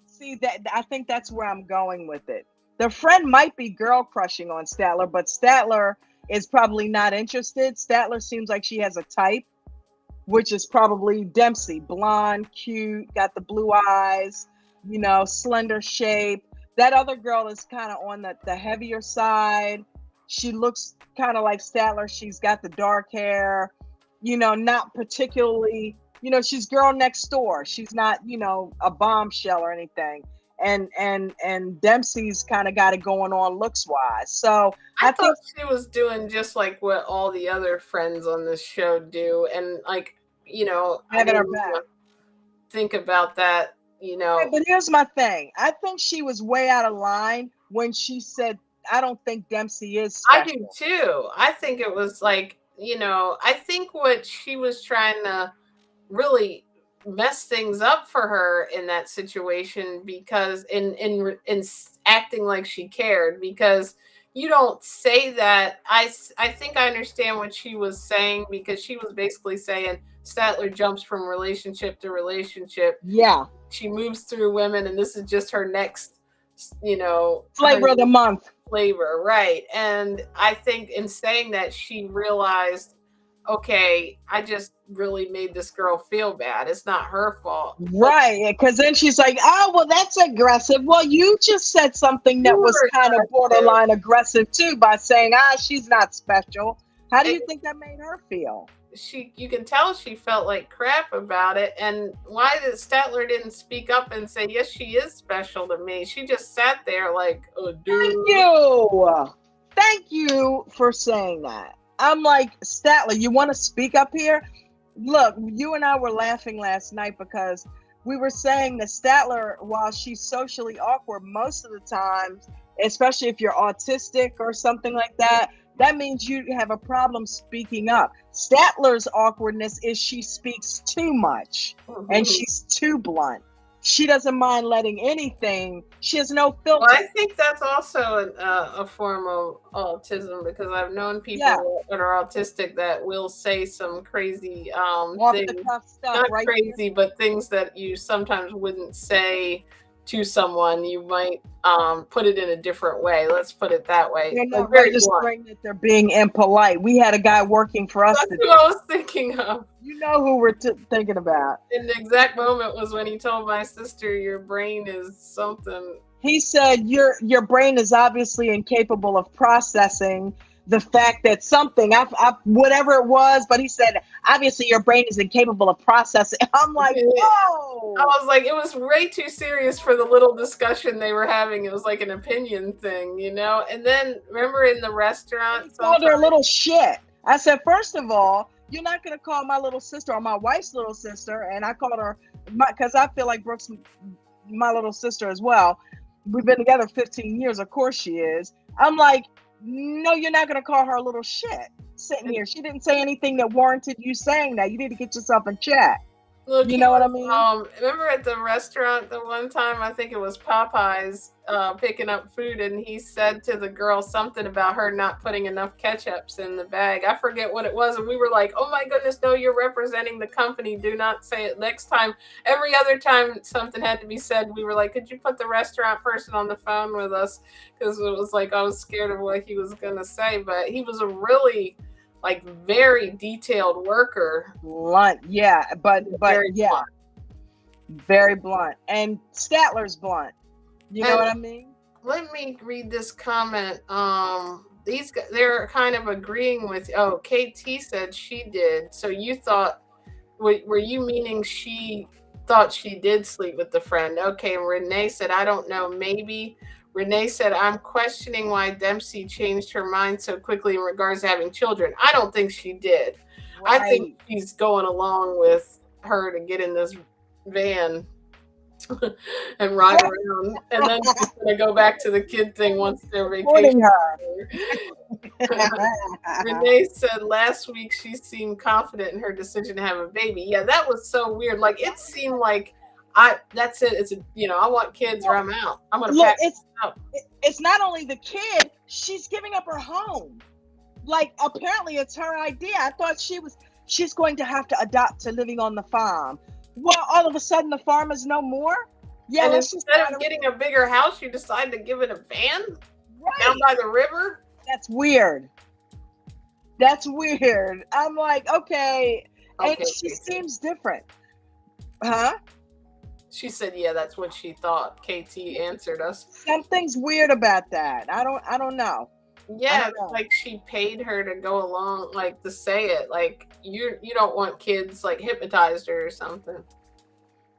See, that I think that's where I'm going with it. The friend might be girl crushing on Statler, but Statler is probably not interested. Statler seems like she has a type, which is probably Dempsey. Blonde, cute, got the blue eyes, slender shape. That other girl is kind of on the heavier side. She looks kind of like Statler. She's got the dark hair, not particularly, she's girl next door. She's not, a bombshell or anything. And Dempsey's kind of got it going on looks wise. So I thought she was doing just like what all the other friends on this show do, and like, having her back. Think about that, Right, but here's my thing. I think she was way out of line when she said, "I don't think Dempsey is special." I do too. I think it was like, I think what she was trying to really mess things up for her in that situation, because in acting like she cared, because you don't say that. I think I understand what she was saying, because she was basically saying Statler jumps from relationship to relationship. Yeah. She moves through women, and this is just her next, flavor of the month. Flavor, right. And I think in saying that, she realized, okay, I just really made this girl feel bad. It's not her fault. Right. Because then she's like, oh, well, that's aggressive. Well, you just said something that was kind of borderline aggressive too, by saying, she's not special. How do you think that made her feel? You can tell she felt like crap about it. And why did Statler didn't speak up and say, yes, she is special to me? She just sat there like, oh, dude. Thank you for saying that. I'm like, Statler, you want to speak up here? Look, you and I were laughing last night because we were saying that Statler, while she's socially awkward most of the time, especially if you're autistic or something like that, that means you have a problem speaking up. Statler's awkwardness is she speaks too much, and she's too blunt. She doesn't mind letting anything. She has no filter. Well, I think that's also a form of autism, because I've known people that are autistic that will say some crazy things. Not crazy, but things that you sometimes wouldn't say to someone. You might put it in a different way. Let's put it that way. They're not registering that they're being impolite. We had a guy working for us. That's what I was thinking of. You know who we're thinking about. And the exact moment was when he told my sister, your brain is something. He said, your brain is obviously incapable of processing the fact that something, whatever it was, but he said, obviously your brain is incapable of processing. I'm like, whoa. I was like, it was way too serious for the little discussion they were having. It was like an opinion thing, And then remember in the restaurant, he called her a little shit. I said, first of all, you're not going to call my little sister or my wife's little sister, and I called her because I feel like Brooke's my little sister as well. We've been together 15 years. Of course she is. I'm like, no, you're not going to call her a little shit sitting here. She didn't say anything that warranted you saying that. You need to get yourself in check. Look, You know what I mean? Remember at the restaurant the one time, I think it was Popeyes, picking up food, and he said to the girl something about her not putting enough ketchups in the bag. I forget what it was, and we were like, oh my goodness, no, you're representing the company. Do not say it next time. Every other time something had to be said, we were like, could you put the restaurant person on the phone with us? Because it was like I was scared of what he was going to say, but he was a really very detailed worker. Blunt, yeah, but Very yeah, blunt. very blunt. And Statler's blunt. You know what I mean? Let me read this comment. These guys, they're kind of agreeing with. Oh, KT said she did. So you thought, were you meaning she thought she did sleep with the friend? Okay. And Renee said, I don't know, maybe. Renee said, I'm questioning why Dempsey changed her mind so quickly in regards to having children. I don't think she did. Right. I think she's going along with her to get in this van and ride around. And then she's going to go back to the kid thing once their vacation. Renee said last week she seemed confident in her decision to have a baby. Yeah, that was so weird. Like, it seemed like that's it. It's I want kids or I'm out. I'm gonna pack out. It's not only the kid, she's giving up her home. Like, apparently it's her idea. I thought she's going to have to adopt to living on the farm. Well, all of a sudden the farm is no more. Yeah, and instead of getting a bigger house, you decide to give it a van down by the river. That's weird. I'm like, okay. And she seems different. Huh? She said, yeah, that's what she thought. KT answered us. Something's weird about that. I don't know. Yeah, like she paid her to go along, like to say it. Like you don't want kids, like hypnotized her or something.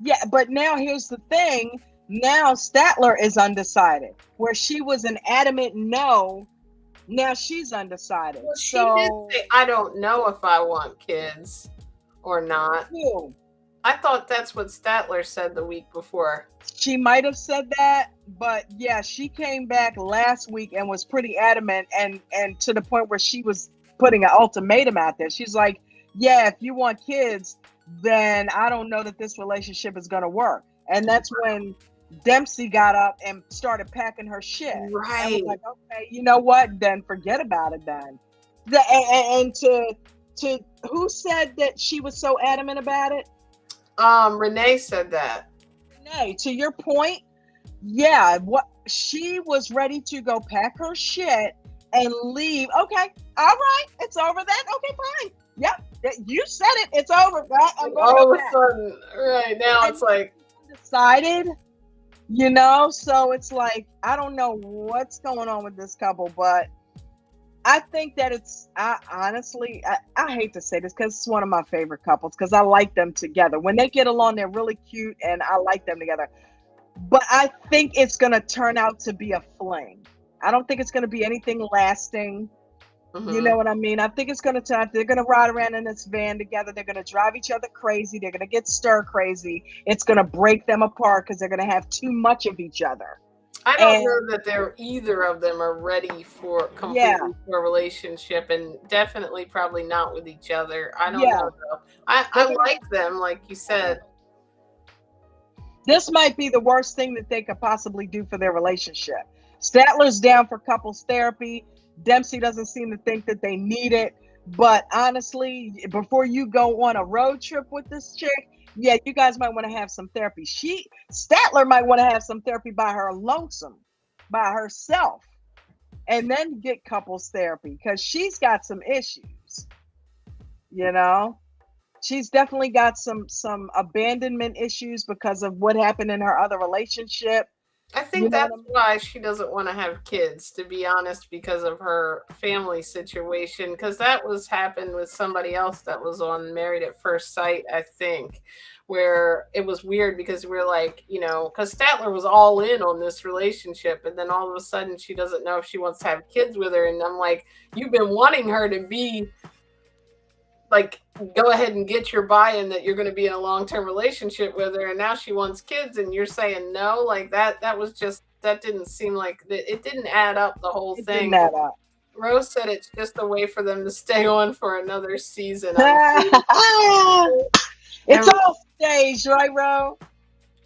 Yeah, but now here's the thing. Now Statler is undecided. Where she was an adamant no, now she's undecided. Well, she did say, I don't know if I want kids or not. Ew. I thought that's what Statler said the week before. She might have said that, but yeah, she came back last week and was pretty adamant and to the point where she was putting an ultimatum out there. She's like, yeah, if you want kids, then I don't know that this relationship is going to work. And that's when Dempsey got up and started packing her shit. Right. And was like, okay, you know what? Then forget about it then. And to who said that she was so adamant about it? Renee said that. Renee, to your point, yeah, what she was ready to go pack her shit and leave. Okay, all right, it's over then. Okay, fine. Yep, you said it. It's over. All of a sudden, right now it's like decided, So it's like I don't know what's going on with this couple, but I think that I honestly hate to say this because it's one of my favorite couples because I like them together. When they get along, they're really cute and I like them together. But I think it's going to turn out to be a fling. I don't think it's going to be anything lasting. Mm-hmm. You know what I mean? I think it's going to turn out, they're going to ride around in this van together. They're going to drive each other crazy. They're going to get stir crazy. It's going to break them apart because they're going to have too much of each other. I don't know that either of them are ready for completely for a relationship, and definitely probably not with each other. I don't know though. I like them, like you said. This might be the worst thing that they could possibly do for their relationship. Statler's down for couples therapy. Dempsey doesn't seem to think that they need it. But honestly, before you go on a road trip with this chick, yeah, you guys might want to have some therapy. Statler might want to have some therapy by her lonesome, by herself, and then get couples therapy because she's got some issues. She's definitely got some abandonment issues because of what happened in her other relationship. I think that's why she doesn't want to have kids, to be honest, because of her family situation. Because that happened with somebody else that was on Married at First Sight, I think, where it was weird because we were like, because Statler was all in on this relationship. And then all of a sudden she doesn't know if she wants to have kids with her. And I'm like, you've been wanting her to be like go ahead and get your buy-in that you're going to be in a long-term relationship with her, and now she wants kids and you're saying no. Like that was just, that didn't seem like it didn't add up, the whole It thing. didn't add up. Rose said it's just a way for them to stay on for another season. It's all staged, right, Ro?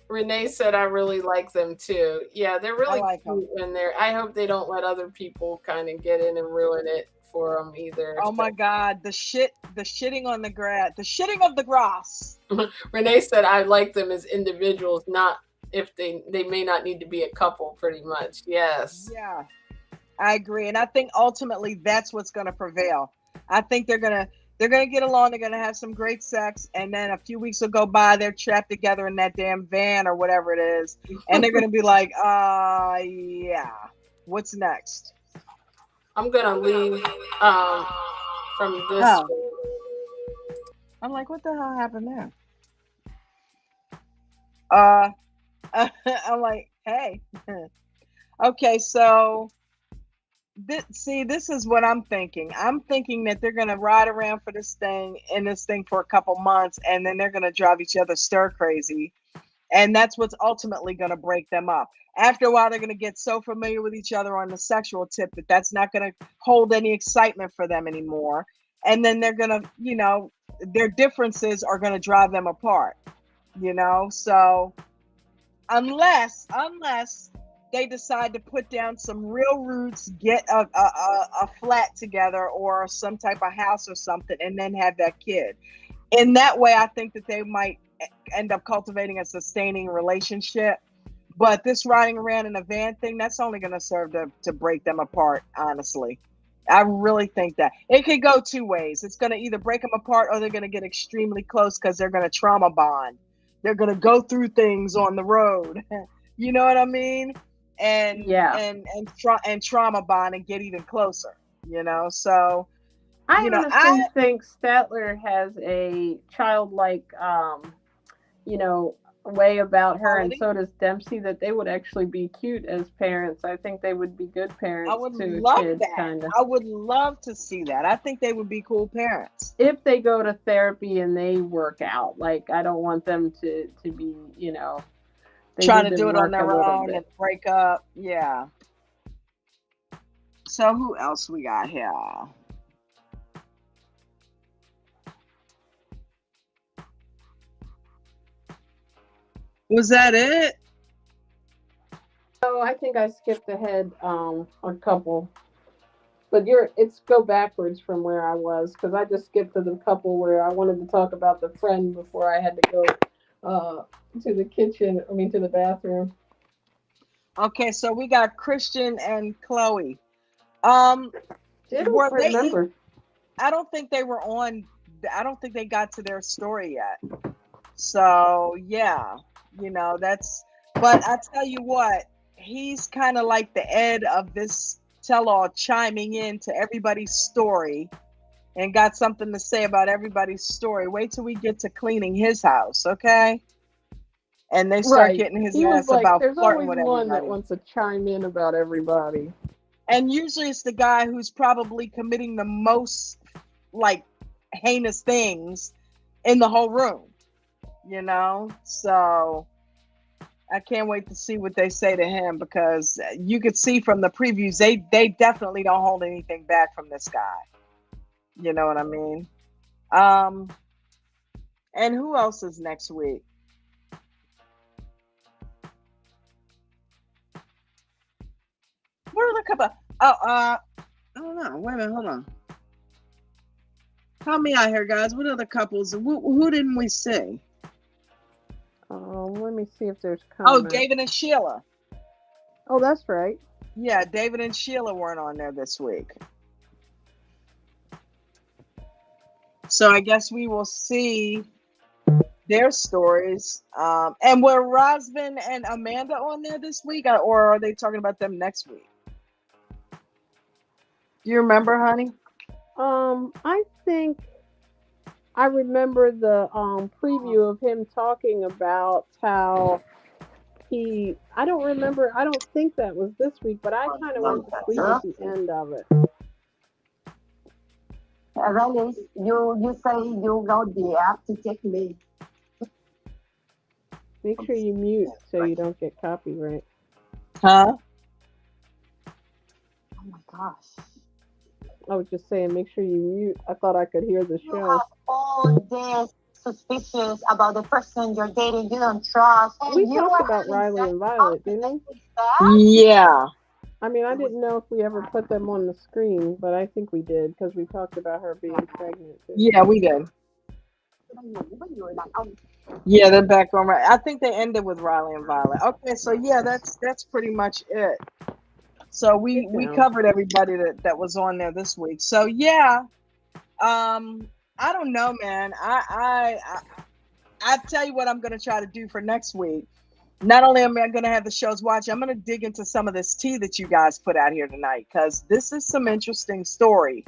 Renee said I really like them too. Yeah, they're really like cute when they're. I hope they don't let other people kind of get in and ruin it for them either. Oh my God, the shitting on the grass, the shitting of the grass. Renee said I like them as individuals, not if they may not need to be a couple. Pretty much, yes. Yeah, I agree, and I think ultimately that's what's going to prevail. I think they're gonna get along. They're gonna have some great sex, and then a few weeks will go by. They're trapped together in that damn van or whatever it is, and they're gonna be like, yeah, what's next? I'm gonna leave from this. Oh. I'm like, what the hell happened there? I'm like, hey. Okay, so this is what I'm thinking. I'm thinking that they're gonna ride around for this thing for a couple months, and then they're gonna drive each other stir crazy, and that's what's ultimately gonna break them up. After a while, they're gonna get so familiar with each other on the sexual tip that that's not gonna hold any excitement for them anymore, and then they're gonna, their differences are gonna drive them apart. So unless they decide to put down some real roots, get a flat together or some type of house or something, and then have that kid. In that way, I think that they might end up cultivating a sustaining relationship. But this riding around in a van thing, that's only going to serve to break them apart, honestly. I really think that. It could go two ways. It's going to either break them apart or they're going to get extremely close because they're going to trauma bond. They're going to go through things on the road. You know what I mean? And trauma bond and get even closer, so I honestly think Statler has a childlike way about her, and so does Dempsey, that they would actually be cute as parents. I think they would be good parents. I would love that. Kinda. I would love to see that. I think they would be cool parents if they go to therapy and they work out. Like, I don't want them to be trying to do it on their own and break up. Yeah. So who else we got here? Was that it? No, I think I skipped ahead a couple. But it's go backwards from where I was, because I just skipped to the couple where I wanted to talk about the friend before I had to go to the kitchen. I mean, to the bathroom. Okay, so we got Christian and Chloe. I don't remember. I don't think they were on. I don't think they got to their story yet. So yeah, that's. But I tell you what, he's kind of like the Ed of this tell-all, chiming in to everybody's story, and got something to say about everybody's story. Wait till we get to cleaning his house, okay? And they start getting his ass about flirting with everybody. There's always one that wants to chime in about everybody. And usually it's the guy who's probably committing the most, heinous things in the whole room, So I can't wait to see what they say to him, because you could see from the previews, they definitely don't hold anything back from this guy. You know what I mean? And who else is next week? What are the couple? I don't know. Wait a minute, hold on. Help me out here, guys. What other couples? Who didn't we see? Let me see if there's comments. Oh, David and Sheila. Oh, that's right. Yeah, David and Sheila weren't on there this week. So I guess we will see their stories. And were Rosvin and Amanda on there this week, or are they talking about them next week? Do you remember, honey? I think I remember the preview of him talking about how I don't remember. I don't think that was this week, but I kind of went to sleep at the end of it. Really, you say you got the app to take me. Make sure you mute so you don't get copyright. Huh? Oh my gosh. I was just saying, make sure you mute. I thought I could hear the You show. have all this suspicious about the person you're dating. You don't trust. And We you talked are about having Riley sex and Violet, didn't we? with that? Yeah. I mean, I didn't know if we ever put them on the screen, but I think we did because we talked about her being pregnant. Too. Yeah, we did. Yeah, they're back on right. I think they ended with Riley and Violet. Okay, so yeah, that's pretty much it. So we down. covered everybody that was on there this week. So yeah, I don't know, man. I tell you what I'm gonna try to do for next week. Not only am I gonna have the shows watch, I'm gonna dig into some of this tea that you guys put out here tonight because this is some interesting story.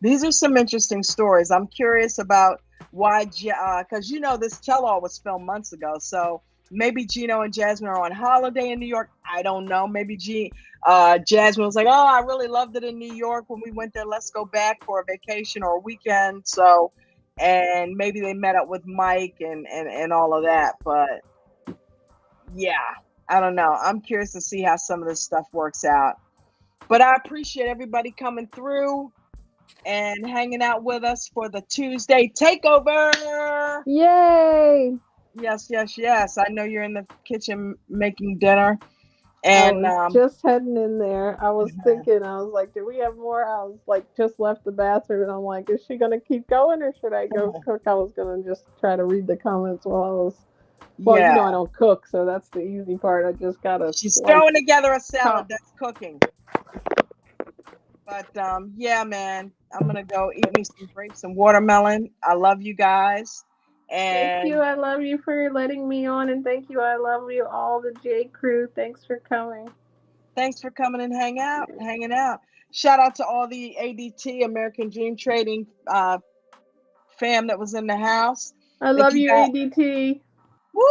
These are some interesting stories. I'm curious about why, because this tell-all was filmed months ago. So maybe Gino and Jasmine are on holiday in New York. I don't know. Maybe Jasmine was like, "Oh, I really loved it in New York when we went there. Let's go back for a vacation or a weekend." So, and maybe they met up with Mike and all of that. But yeah, I don't know. I'm curious to see how some of this stuff works out. But I appreciate everybody coming through and hanging out with us for the Tuesday takeover. Yay! Yes. I know you're in the kitchen making dinner. I And was just heading in there. I was thinking, I was like, do we have more? I was like, just left the bathroom, and I'm like, is she going to keep going or should I go cook? I was going to just try to read the comments while I was. Well, yeah, I don't cook, so that's the easy part. I just got to she's slice. throwing together a salad. That's cooking. But yeah, man, I'm gonna go eat me some grapes and watermelon. I love you guys. And Thank you. I love you for letting me on, and thank you. I love you all, the J crew. Thanks for coming. thanks for coming and hanging out. Shout out to all the ADT American Dream Trading fam that was in the house. I love you, ADT. Woo!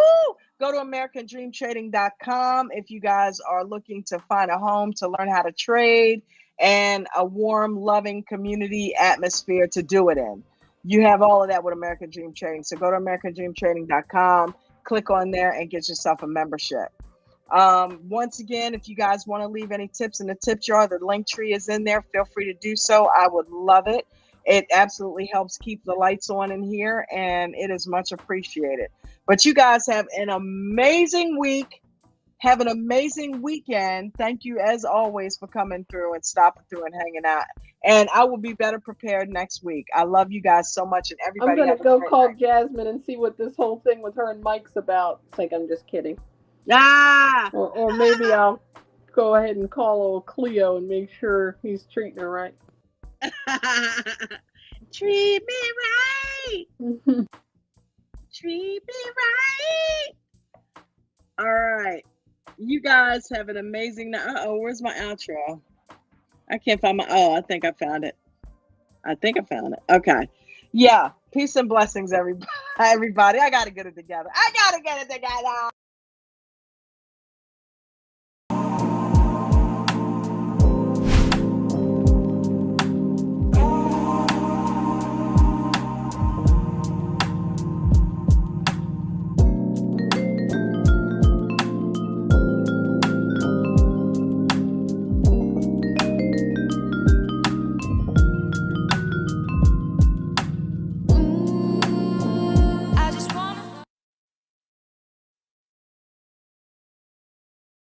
Go to AmericanDreamTrading.com if you guys are looking to find a home to learn how to trade and a warm, loving community atmosphere to do it in. You have all of that with American Dream Trading. So go to AmericanDreamTrading.com, click on there, and get yourself a membership. Once again, if you guys want to leave any tips in the tip jar, the link tree is in there. Feel free to do so. I would love it. It absolutely helps keep the lights on in here, and it is much appreciated. But you guys have an amazing week. Have an amazing weekend. Thank you, as always, for coming through and stopping through and hanging out. And I will be better prepared next week. I love you guys so much, and everybody. I'm gonna go call Jasmine and see what this whole thing with her and Mike's about. It's like I'm just kidding. Or maybe I'll go ahead and call old Cleo and make sure he's treating her right. Treat me right. Treat me right. All right. You guys have an amazing night. Where's my outro? I can't find my. I think I found it. Okay. Yeah. Peace and blessings, everybody. I got to get it together.